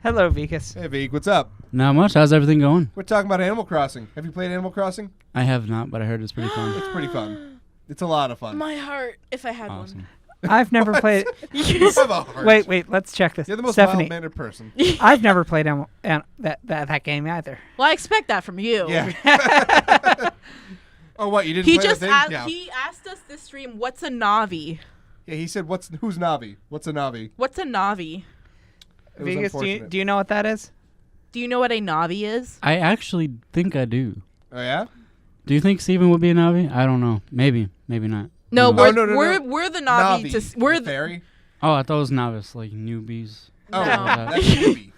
Hello, Vikas. Hey, Vic, what's up? Not much. How's everything going? We're talking about Animal Crossing. Have you played Animal Crossing? I have not, but I heard it's pretty fun. It's pretty fun. It's a lot of fun. My heart, if I had Awesome. I've never played. You have a heart. Wait. Let's check this. You're the most Stephanie, mild-mannered person. I've never played that game either. Well, I expect that from you. Yeah. Oh, what? You didn't He play just the thing? asked, Yeah. he asked us this stream, what's a Navi? Yeah, he said, who's Navi? What's a Navi? What's a Navi? It was Vikas, unfortunate. do you know what that is? Do you know what a Navi is? I actually think I do. Oh, yeah? Do you think Steven would be a Navi? I don't know. Maybe. Maybe not. No, Who knows? no, no, we're the Navi. We're the the fairy? Oh, I thought it was novice, like newbies. Oh, No. that's Newbie.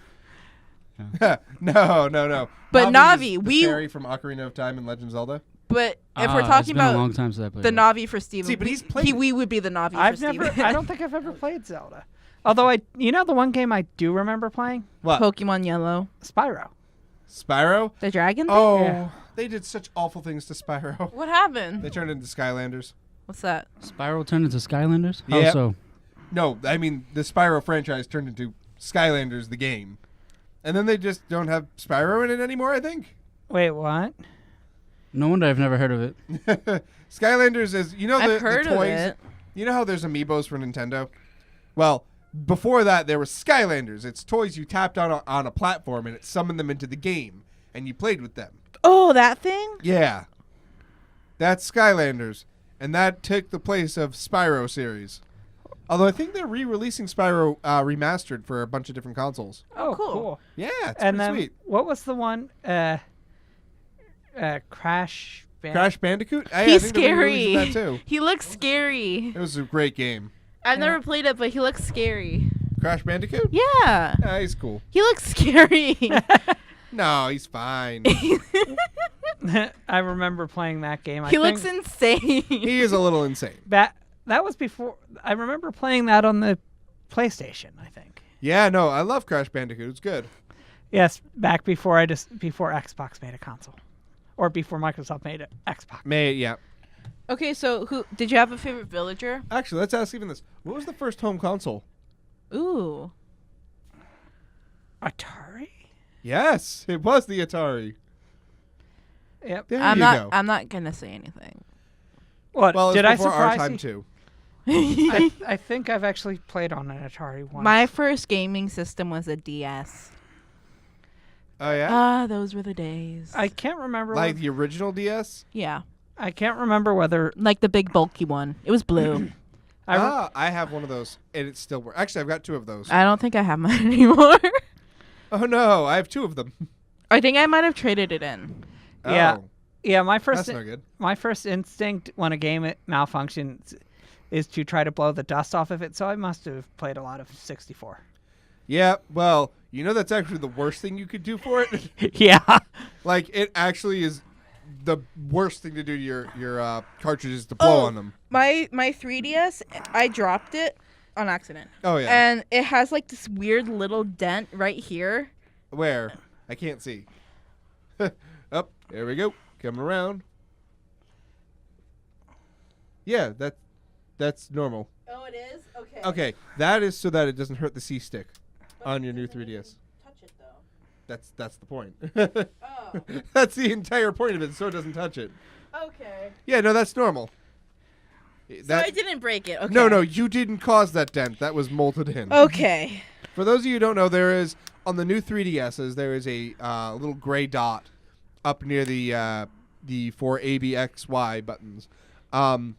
No. But Navi is Navi, the fairy from Ocarina of Time and Legend of Zelda. But if we're It's talking been a about long time since I played the it. Navi for Steven, See, but he's played we would be the Navi I've for never. Steven. I don't think I've ever played Zelda. Although the one game I do remember playing, What? Pokemon Yellow. Spyro. Spyro? The dragon thing? Oh, Yeah. they did such awful things to Spyro. What happened? They turned into Skylanders. What's that? Spyro turned into Skylanders? How Yep. so? No, I mean, the Spyro franchise turned into Skylanders, the game. And then they just don't have Spyro in it anymore, I think. Wait, what? No wonder I've never heard of it. Skylanders is, you know, I've heard the of toys. it. You know how there's amiibos for Nintendo? Well, before that, there was Skylanders. It's toys you tapped on a platform and it summoned them into the game, and you played with them. Oh, that thing? Yeah. That's Skylanders. And that took the place of Spyro series. Although I think they're re-releasing Spyro remastered for a bunch of different consoles. Oh, cool. Yeah, it's And pretty then sweet. what was the one? Crash. Crash Bandicoot? I He's think they're re-releasing scary. that too. He looks scary. It was a great game. I've never played it, but he looks scary. Crash Bandicoot? Yeah. Yeah, he's cool. He looks scary. No, he's fine. I remember playing that game. He looks insane. He is a little insane. That was before. I remember playing that on the PlayStation. I think. Yeah, no, I love Crash Bandicoot. It's good. Yes, back before before Xbox made a console, or before Microsoft made an Xbox. Yeah. Okay, so did you have a favorite villager? Actually, let's ask even this. What was the first home console? Ooh. Atari. Yes, it was the Atari. Yep. There I'm you not go. I'm not gonna say anything. What Well, did it's I before our surprise time you? too. I think I've actually played on an Atari once. My first gaming system was a DS. Oh yeah, Ah, those were the days. I can't remember. like the original DS. Yeah. I can't remember whether Like the big bulky one. It was blue. I have one of those, and it still works. Actually, I've got two of those. I don't think I have mine anymore. Oh no, I have two of them. I think I might have traded it in. Yeah. Oh, Yeah, my that's first no good. my first instinct when a game malfunctions is to try to blow the dust off of it. So I must have played a lot of 64. Yeah, well, you know that's actually the worst thing you could do for it. Yeah. Like it actually is the worst thing to do to your cartridges to blow on them. My 3DS, I dropped it on accident. Oh yeah. And it has like this weird little dent right here. Where? I can't see. Up, there we go. Coming around. Yeah, that's normal. Oh, it is? Okay. Okay, that is so that it doesn't hurt the C stick on your new 3DS. Touch it though. That's the point. Oh. That's the entire point of it, so it doesn't touch it. Okay. Yeah, no, that's normal. So I didn't break it. Okay. No, you didn't cause that dent. That was molded in. Okay. For those of you who don't know, there is on the new 3DSs there is a little gray dot up near the 4 A, B, X, Y buttons, and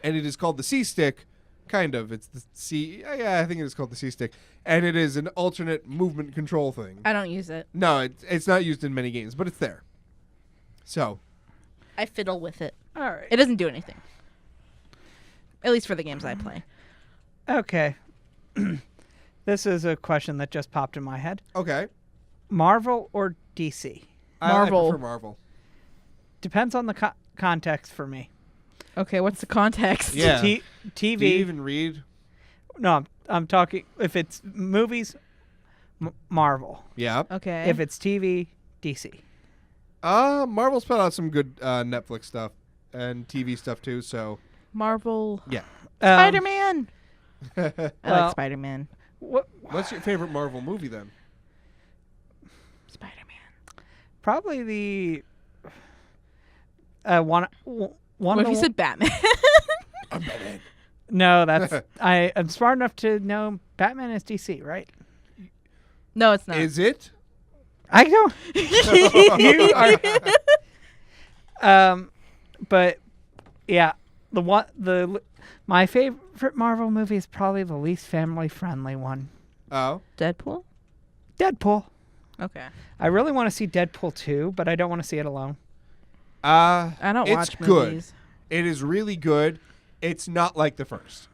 it is called the C stick Kind of. It's the C. Yeah, I think it is called the C-Stick. And it is an alternate movement control thing. I don't use it. No, it's not used in many games, but it's there. So. I fiddle with it. All right. It doesn't do anything. At least for the games I play. Okay. This is a question that just popped in my head. Okay. Marvel or DC? Marvel. I prefer Marvel. Depends on the context for me. Okay, what's the context? Yeah. TV. Do you even read? No, I'm talking. If it's movies, Marvel. Yeah. Okay. If it's TV, DC. Marvel's put out some good Netflix stuff and TV stuff too. So Marvel. yeah. Spider-Man. I Well- like Spider-Man. What's your favorite Marvel movie then? Spider-Man. Probably the one. What if you said Batman? I'm Batman. No, that's I'm smart enough to know Batman is DC, right? No, it's not. Is it? I don't. You are. But yeah, my favorite Marvel movie is probably the least family friendly one. Oh. Deadpool? Deadpool. Okay. I really want to see Deadpool 2, but I don't want to see it alone. I don't it's watch good. movies. It is really good. It's not like the first.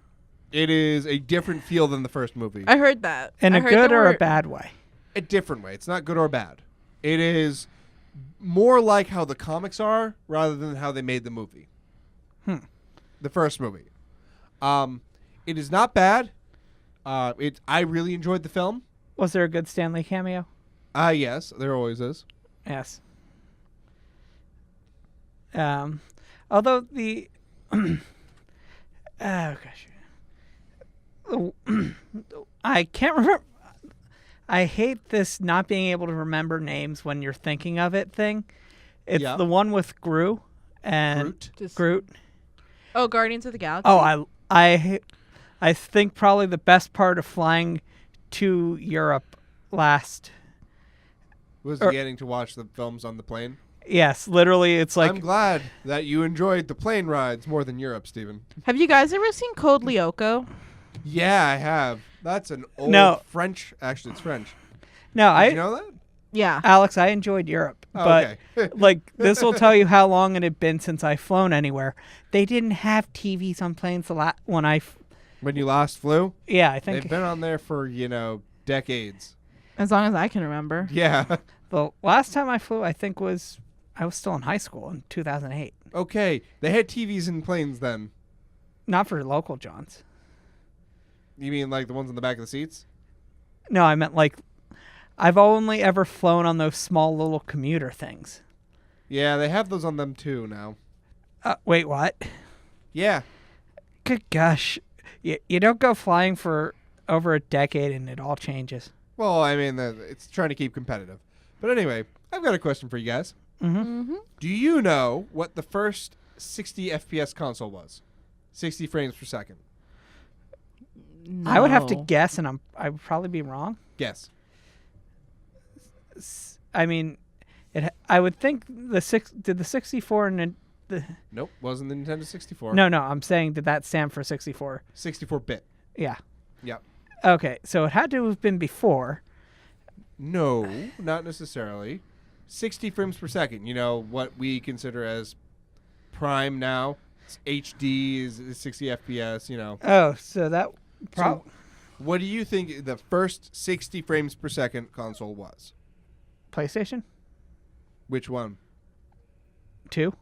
It is a different feel than the first movie. I heard that. In I a heard good there or a were- bad way. A different way. It's not good or bad. It is more like how the comics are rather than how they made the movie. The first movie. It is not bad. I really enjoyed the film. Was there a good Stanley cameo? Yes, there always is. Yes. Although the oh gosh, I can't remember. I hate this not being able to remember names when you're thinking of it thing. It's Yeah. the one with Gru and Groot. Groot. Oh, Guardians of the Galaxy? Oh, I think probably the best part of flying to Europe last. Was Or- getting to watch the films on the plane. Yes, literally, it's like I'm glad that you enjoyed the plane rides more than Europe, Stephen. Have you guys ever seen Code Lyoko? Yeah, I have. That's an old No. French. Actually, it's French. no, Did you know that? Yeah. Alex, I enjoyed Europe, Oh, but okay. like this will tell you how long it had been since I've flown anywhere. They didn't have TVs on planes when When you last flew, yeah, I think they've been on there for decades. As long as I can remember. Yeah. the last time I flew, I think I was still in high school in 2008. Okay, they had TVs in planes then. Not for local Johns. You mean like the ones in the back of the seats? No, I meant like I've only ever flown on those small little commuter things. Yeah, they have those on them too now. Wait, what? Yeah. Good gosh. You don't go flying for over a decade and it all changes. Well, I mean, it's trying to keep competitive. But anyway, I've got a question for you guys. Mm-hmm. Do you know what the first 60 FPS console was? 60 frames per second. No. I would have to guess, and I would probably be wrong. Guess. I mean, I would think did the 64 and the Nope, wasn't the Nintendo 64. no, I'm saying did that stand for 64? 64-bit. Yeah. Yep. Okay, so it had to have been before. No, not necessarily. 60 frames per second. You know, what we consider as prime now. It's HD is 60 FPS, you know. Oh, so that So, what do you think the first 60 frames per second console was? PlayStation Which one? 2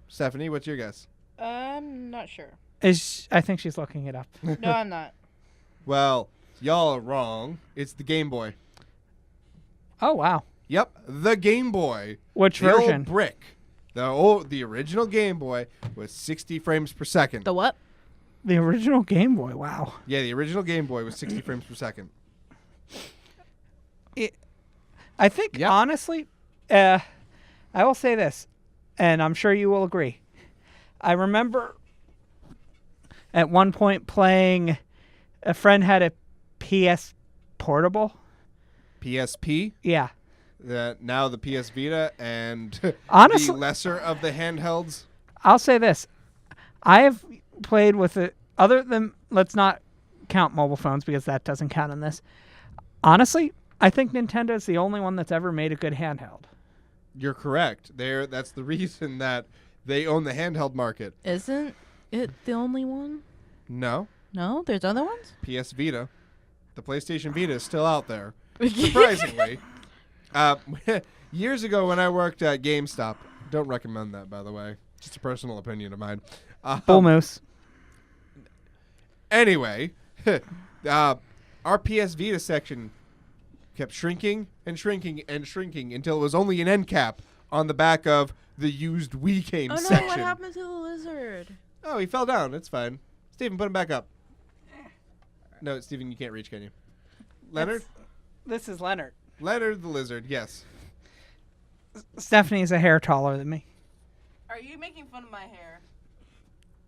Stephanie, what's your guess? I'm not sure. I think she's looking it up. No, I'm not. Well, y'all are wrong. It's the Game Boy. Oh wow. Yep, the Game Boy. Which The old version? brick. The original Game Boy was 60 frames per second. The what? The original Game Boy. Wow. Yeah, the original Game Boy was 60 frames per second. I think Yep. honestly, I will say this, and I'm sure you will agree. I remember at one point playing. A friend had a PS Portable. PSP. Yeah. Now the PS Vita and Honestly- the lesser of the handhelds. I'll say this. I have played with other than, let's not count mobile phones because that doesn't count in this. Honestly, I think Nintendo is the only one that's ever made a good handheld. You're correct. That's the reason that they own the handheld market. Isn't it the only one? No. No, there's other ones. PS Vita. The PlayStation Vita is still out there. Surprisingly. Years ago when I worked at GameStop, don't recommend that, by the way. Just a personal opinion of mine. Bull Moose. Anyway, our PS Vita section kept shrinking and shrinking and shrinking until it was only an end cap on the back of the used Wii game section. Oh no, what happened to the lizard? Oh, he fell down. It's fine. Steven, put him back up. No, Steven, you can't reach, can you? Leonard? This is Leonard. Leonard the lizard, yes. Stephanie is a hair taller than me. Are you making fun of my hair?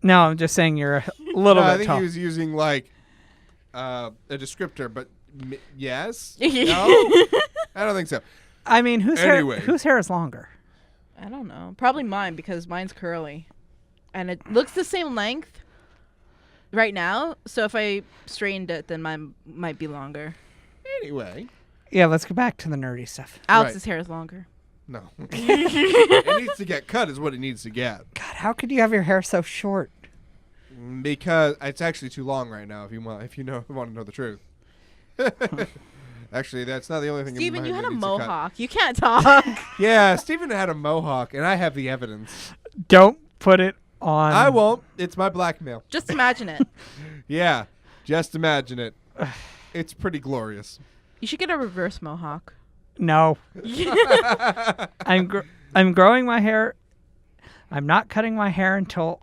No, I'm just saying you're a little I bit think tall. he was using, like, a descriptor, but yes? No? I don't think so. I mean, whose Anyway. hair is longer? I don't know. Probably mine because mine's curly. And it looks the same length right now. So if I straightened it, then mine might be longer. Anyway. Yeah, let's go back to the nerdy stuff. Alex's hair is longer. No. It needs to get cut is what it needs to get. God, how could you have your hair so short? Because it's actually too long right now if you want to know the truth. Actually, that's not the only thing. Steven, in you mind had that a needs to cut. mohawk. You can't talk. Yeah, Steven had a mohawk, and I have the evidence. Don't put it on. I won't. It's my blackmail. Just imagine it. Yeah, just imagine it. It's pretty glorious. You should get a reverse mohawk. No. I'm growing my hair. I'm not cutting my hair until,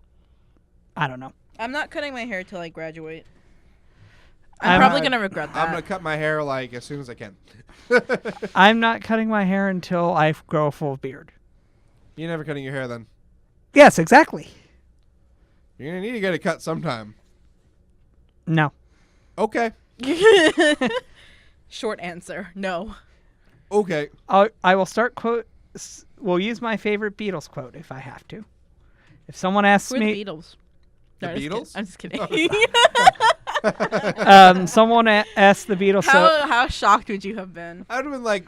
I don't know. I'm not cutting my hair till I graduate. I'm I'm probably not- going to regret that. I'm going to cut my hair, like, as soon as I can. I'm not cutting my hair until I grow a full beard. You're never cutting your hair, then. Yes, exactly. You're going to need to get it cut sometime. No. Okay. Short answer. No. Okay. I will start we'll use my favorite Beatles quote if I have to. If someone asks Who are me, the Beatles? The No, Beatles? I'm just kidding. someone asked the Beatles, How shocked would you have been? I would have been like,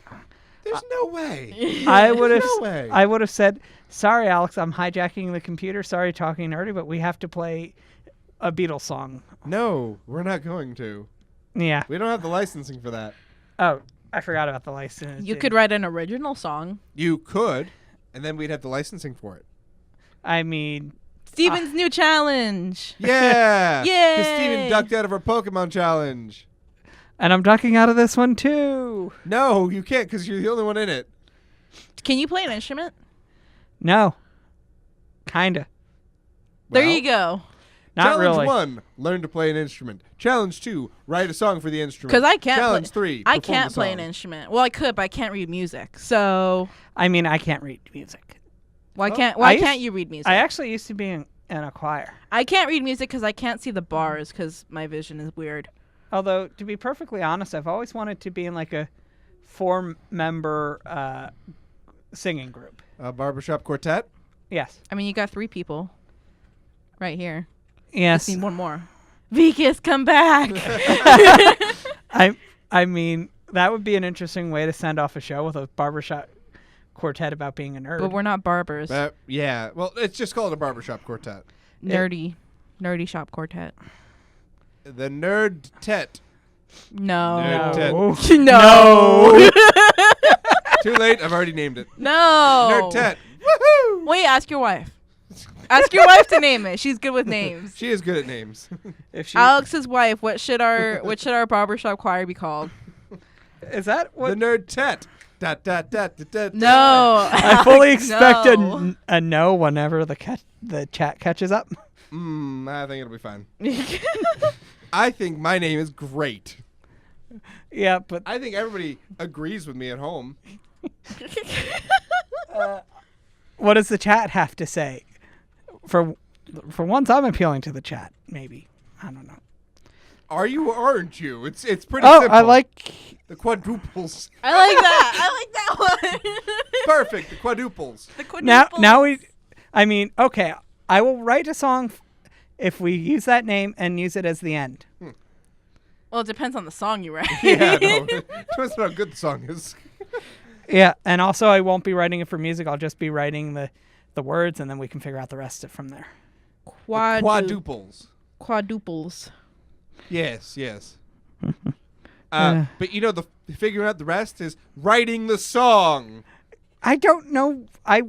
there's no way. I would have No way. I would have said, "Sorry, Alex, I'm hijacking the computer. Sorry, talking nerdy, but we have to play a Beatles song." No, we're not going to. Yeah. We don't have the licensing for that. Oh, I forgot about the license. You could write an original song. You could, and then we'd have the licensing for it. I mean, Steven's new challenge. Yeah. Yay. Because Steven ducked out of our Pokemon challenge. and I'm ducking out of this one too. No, you can't because you're the only one in it. Can you play an instrument? No. Kinda. There Well, you go. Not Challenge really. 1, learn to play an instrument. Challenge 2, write a song for the instrument. Because I can't. Challenge play, 3, I perform can't the play an song. instrument. Well, I could, but I can't read music. So I mean, I can't read music. why Oh. can't I used- you read music? I actually used to be in a choir. I can't read music because I can't see the bars because my vision is weird. Although, to be perfectly honest, I've always wanted to be in like a 4-member singing group. Barbershop Quartet. Yes. I mean, you got 3 people right here. Yes. Just need one more. Vikas, come back. I mean, that would be an interesting way to send off a show with a barbershop quartet about being a nerd. But we're not barbers. Yeah, well, it's just called a Barbershop Quartet. Nerdy shop quartet. The Nerd Tet. No. Nerd Tet. No. Too late, I've already named it. No. Nerd Tet. Woohoo! Wait, ask your wife. Ask your wife to name it. She's good with names. She is good at names. If she, Alex's wife, what should our barbershop choir be called? is that The what? Nerd Tet. Dot, dot, dot, dot, dot, No. I fully expect No. a no whenever the chat catches up. I think it'll be fine. I think my name is great. Yeah, but I think everybody agrees with me at home. what does the chat have to say? For once, I'm appealing to the chat. Maybe, I don't know. Are you or aren't you? It's pretty Oh, simple. I like. the quadruples. I like that. I like that one. Perfect. The quadruples. The Now quadruples. I mean, okay. I will write a song if we use that name and use it as the end. Well, it depends on the song you write. Yeah, no. Depends on how good the song is. Yeah, and also I won't be writing it for music. I'll just be writing the words, and then we can figure out the rest of it from there. Quadruples. Quadruples. Yes. But you know, the figuring out the rest is writing the song. I don't know. I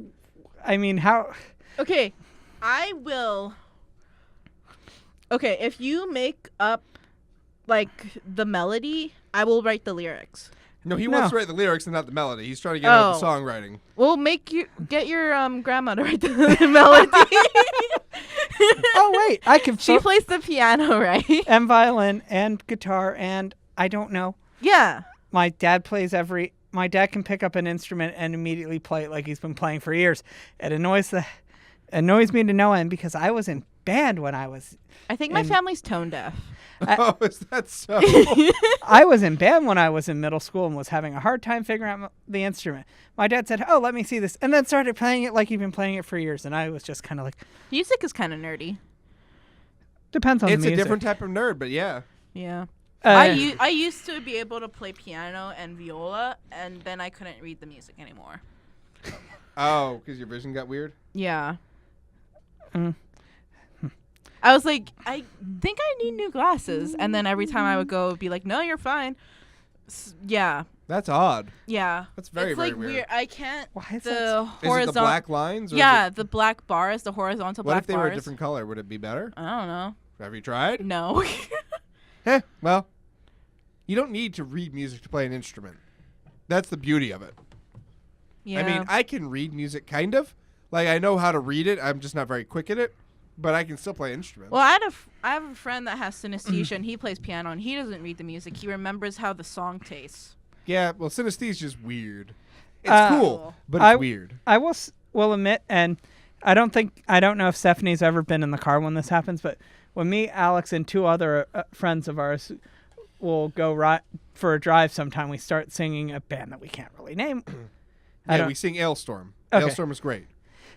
mean, how? Okay, I will. Okay, if you make up like the melody, I will write the lyrics. No, he No. wants to write the lyrics and not the melody. He's trying to get out the Oh. songwriting. We'll get your grandma to write the melody. Oh wait, I can. She plays the piano, right? and violin and guitar and I don't know. Yeah. My dad plays My dad can pick up an instrument and immediately play it like he's been playing for years. It annoys me to no end because I was in band when I was. I think my family's tone deaf. Oh, is that so? I was in band when I was in middle school and was having a hard time figuring out the instrument. My dad said, "Oh, let me see this," and then started playing it like he'd been playing it for years. And I was just kind of like, Music is kind of nerdy. depends on It's the music. a different type of nerd, but yeah. Yeah. Uh, I used to be able to play piano and viola, and then I couldn't read the music anymore. Oh, because your vision got weird? Yeah. Mm. I was like, I think I need new glasses, and then every time I would go, it would be like, no, you're fine. Yeah. That's odd. Yeah. That's very, it's very like weird. I can't. Why is the that Is it the horizontal. black lines? Or Yeah, Is it, the black bars, the horizontal what black if they bars. were a different color? Would it be better? I don't know. Have you tried? No. Well, you don't need to read music to play an instrument. That's the beauty of it. Yeah. I mean, I can read music kind of. Like, I know how to read it. I'm just not very quick at it. But I can still play instruments. Well, I have a friend that has synesthesia, and he plays piano, and he doesn't read the music. He remembers how the song tastes. Yeah, well, synesthesia is just weird. It's cool, but I- it's weird. I will admit, and I don't know if Stephanie's ever been in the car when this happens, but when me, Alex, and two other friends of ours will go for a drive sometime, we start singing a band that we can't really name. Yeah, we sing Ailstorm. Okay. Ailstorm is great.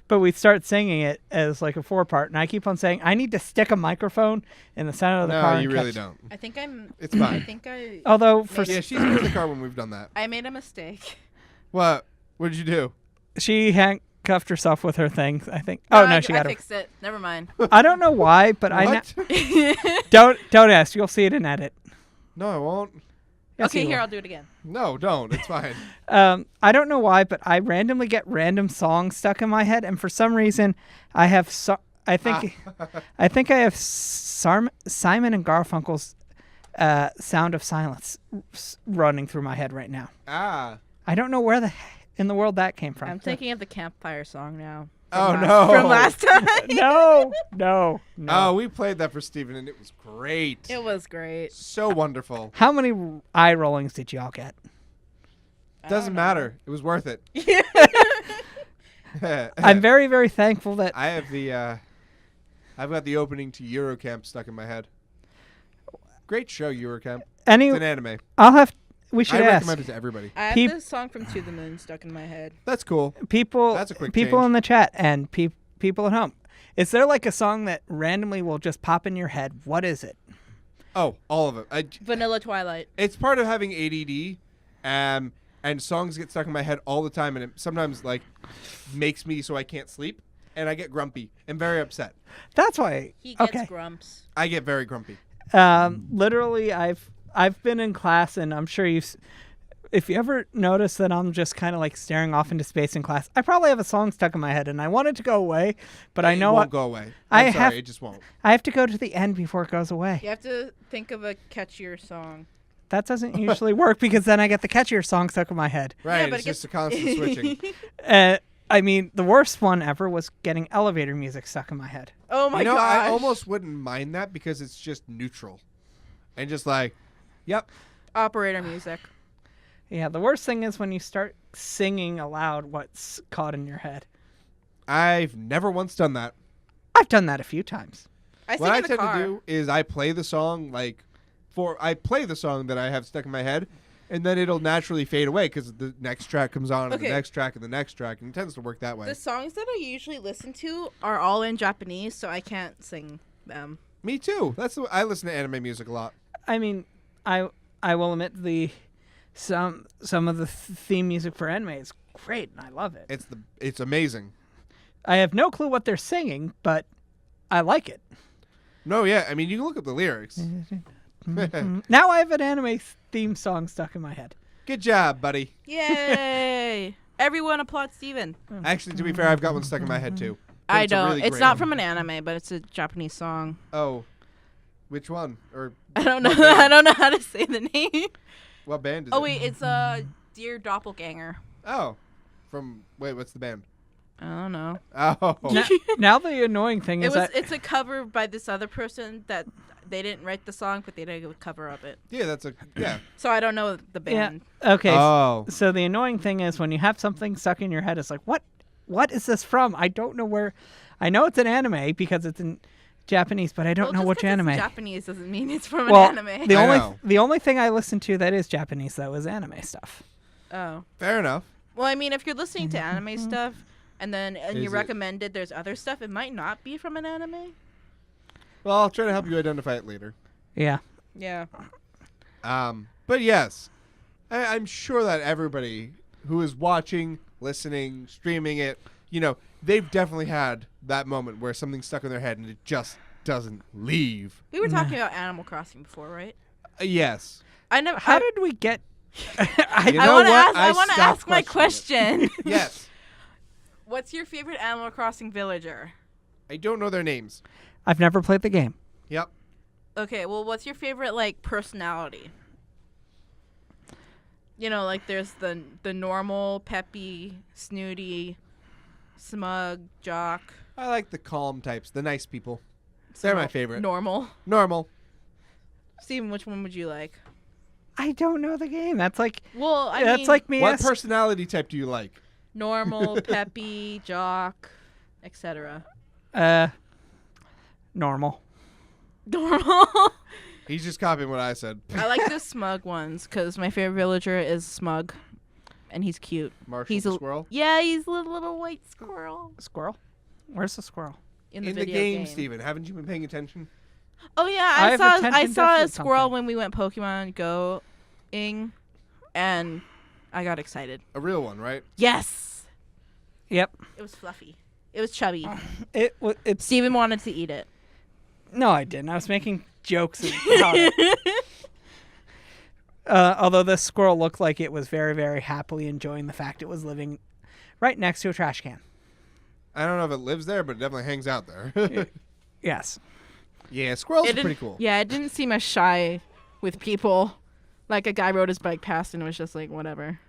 But we start singing it as like a 4-part, and I keep on saying, I need to stick a microphone in the center of the car. No, you and really catch-" don't. I think It's fine. I think I. Although for Yeah, she's been in the car when we've done that. I made a mistake. What? What did you do? she handcuffed herself with her things, I think. Oh no, she I got her. fixed it. Never mind. I don't know why, but What? don't ask. You'll see it in edit. No, I won't. Yes, Okay, you here, will. I'll do it again. No, don't. It's fine. I don't know why, but I randomly get random songs stuck in my head, and for some reason, I have I think I have Simon and Garfunkel's "Sound of Silence" running through my head right now. I don't know where in the world that came from. I'm thinking of the campfire song now. Oh, no. From last time. No. Oh, we played that for Steven, and it was great. It was great. So wonderful. How many eye rollings did y'all get? Doesn't matter. It was worth it. I'm very, very thankful that I have I've got the opening to Eurocamp stuck in my head. Great show, Eurocamp. It's an anime. we should I ask recommend it to everybody. I have Peop- this song from To the Moon stuck in my head. That's cool. people. That's a quick people change. in the chat and people at home. Is there like a song that randomly will just pop in your head? What is it? Oh, all of it. Vanilla Twilight. It's part of having ADD, and songs get stuck in my head all the time, and it sometimes like makes me so I can't sleep, and I get grumpy and very upset. That's why. He gets okay. grumps. I get very grumpy. Literally, I've been in class, and I'm sure if you ever notice that I'm just kind of like staring off into space in class, I probably have a song stuck in my head, and I want it to go away, but I know it won't go away. I'm sorry, it just won't. I have to go to the end before it goes away. You have to think of a catchier song. That doesn't usually work because then I get the catchier song stuck in my head. Right, but it's it just a constant switching. I mean, the worst one ever was getting elevator music stuck in my head. Oh my gosh. I almost wouldn't mind that because it's just neutral, and just like, yep. Operator music. Yeah, the worst thing is when you start singing aloud what's caught in your head. I've never once done that. I've done that a few times. I What sing I in the tend car. to do is I play the song I play the song that I have stuck in my head, and then it'll naturally fade away because the next track comes on, and Okay. the next track, and the next track, and it tends to work that way. The songs that I usually listen to are all in Japanese, so I can't sing them. Me too. I listen to anime music a lot. I mean, I will admit some of the theme music for anime is great, and I love it. It's amazing. I have no clue what they're singing, but I like it. No, yeah. I mean, you can look up the lyrics. Now I have an anime theme song stuck in my head. Good job, buddy. Yay! Everyone applaud Steven. Actually, to be fair, I've got one stuck in my head too. But I it's a don't. really It's great not one. from an anime, but it's a Japanese song. Oh, which one? Or I don't know. What band? I don't know how to say the name. what band is Oh it? wait, it's Dear Doppelganger. Oh, what's the band? I don't know. Oh, Now the annoying thing is that It's a cover by this other person that they didn't write the song, but they did a cover of it. yeah. Yeah. So I don't know the band. okay. Oh, So the annoying thing is when you have something stuck in your head, it's like, what is this from? I don't know where. I know it's an anime because it's in Japanese, but I don't know just which 'cause anime. It's Japanese doesn't mean it's from Well, an anime. the I only know. the only thing I listen to that is Japanese though is anime stuff. Oh. fair enough. Well, I mean, if you're listening to anime stuff and Is you it- recommended there's other stuff, it might not be from an anime. Well, I'll try to help you identify it later. Yeah. Yeah. But yes, I'm sure that everybody who is watching, listening, streaming it, they've definitely had that moment where something's stuck in their head and it just doesn't leave. We were talking about Animal Crossing before, right? Yes. I never. How did we get? You I know want to what? ask. I want to stopped ask my questioning question. Yes. What's your favorite Animal Crossing villager? I don't know their names. I've never played the game. Yep. Okay, well, what's your favorite personality? Like there's the normal, peppy, snooty, smug, jock. I like the calm types, the nice people. They're my favorite. Normal. Normal. Steven, which one would you like? I don't know the game. That's like Well, I that's mean, like me. What personality type do you like? normal, peppy, jock, etc. Normal. Normal. He's just copying what I said. I like the smug ones because my favorite villager is Smug, and he's cute. Marshall He's the a squirrel. Yeah, he's a little white squirrel Squirrel. Where's the squirrel? in the In the video game, Steven. Haven't you been paying attention? Oh yeah, I I have saw attention a deficit squirrel something. when we went Pokemon Go-ing, and I got excited. A real one, right? Yes, Yep. it was fluffy. It was chubby. It's Steven wanted to eat it. no, I didn't. I was making jokes about it. Although this squirrel looked like it was very, very happily enjoying the fact it was living right next to a trash can. I don't know if it lives there, but it definitely hangs out there. Yes. Yeah, squirrels It are pretty didn't- cool. Yeah, it didn't seem as shy with people. Like a guy rode his bike past and it was just like whatever.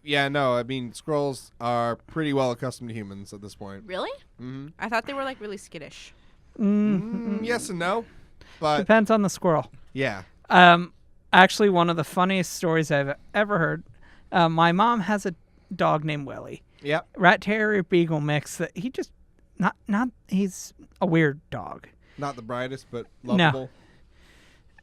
Yeah, no, I mean, squirrels are pretty well accustomed to humans at this point. Really? Mm-hmm. I thought they were really skittish. Yes and no, but Depends on the squirrel. yeah. Actually, one of the funniest stories I've ever heard. My mom has a dog named Willie, Yep. rat terrier beagle mix. That he just not he's a weird dog. Not the brightest, but No. lovable.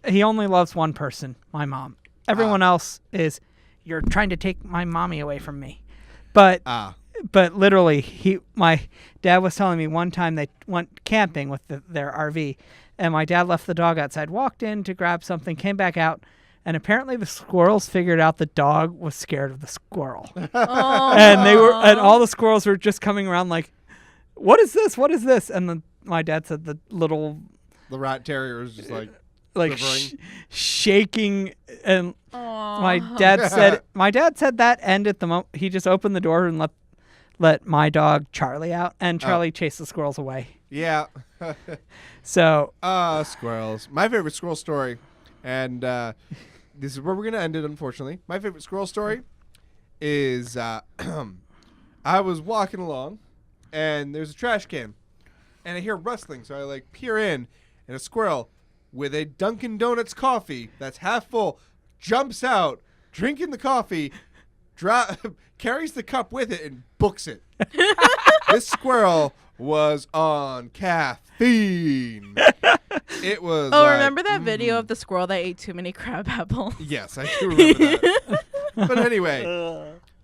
He only loves one person, my mom. Everyone else is, you're trying to take my mommy away from me. But literally, my dad was telling me one time they went camping with their RV, and my dad left the dog outside, walked in to grab something, came back out, and apparently the squirrels figured out the dog was scared of the squirrel. Oh. and all the squirrels were just coming around like, what is this? What is this? And then my dad said the little The rat terrier is just like sh- shaking, and Aw. my dad said that end at the moment he just opened the door and let my dog Charlie out, and Charlie chased the squirrels away. yeah. So Squirrels. My favorite squirrel story, and this is where we're gonna end it. Unfortunately, my favorite squirrel story is I was walking along, and there's a trash can, and I hear rustling, so I peer in, and a squirrel with a Dunkin' Donuts coffee that's half full jumps out, drinking the coffee, carries the cup with it, and books it. This squirrel was on caffeine. It was. Oh, remember that video of the squirrel that ate too many crab apples? Yes, I do remember that. But anyway,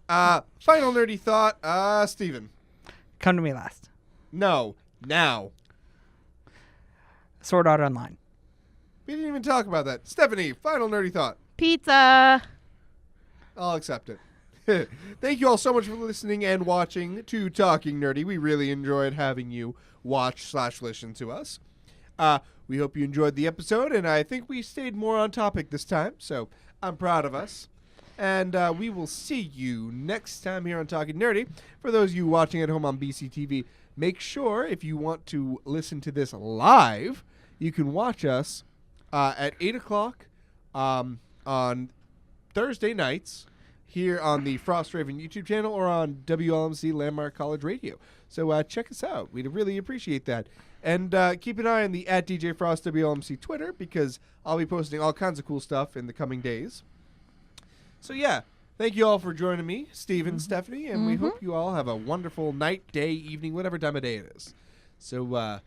final nerdy thought. Steven. come to me last. No, now. Sword Art Online. We didn't even talk about that. Stephanie, final nerdy thought. Pizza. I'll accept it. Thank you all so much for listening and watching to Talking Nerdy. We really enjoyed having you watch/listen to us. We hope you enjoyed the episode, and I think we stayed more on topic this time, so I'm proud of us. And we will see you next time here on Talking Nerdy. For those of you watching at home on BCTV, make sure if you want to listen to this live, you can watch us at 8 o'clock on Thursday nights here on the FrostRaven YouTube channel or on WLMC Landmark College Radio. So check us out. We'd really appreciate that. And keep an eye on the @DJFrostWLMC Twitter because I'll be posting all kinds of cool stuff in the coming days. So yeah, thank you all for joining me, Steve and Stephanie, and we hope you all have a wonderful night, day, evening, whatever time of day it is. So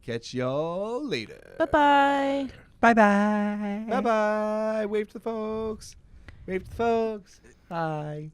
catch y'all later. Bye-bye. Bye-bye. Bye-bye. Wave to the folks. Wave to the folks. Bye.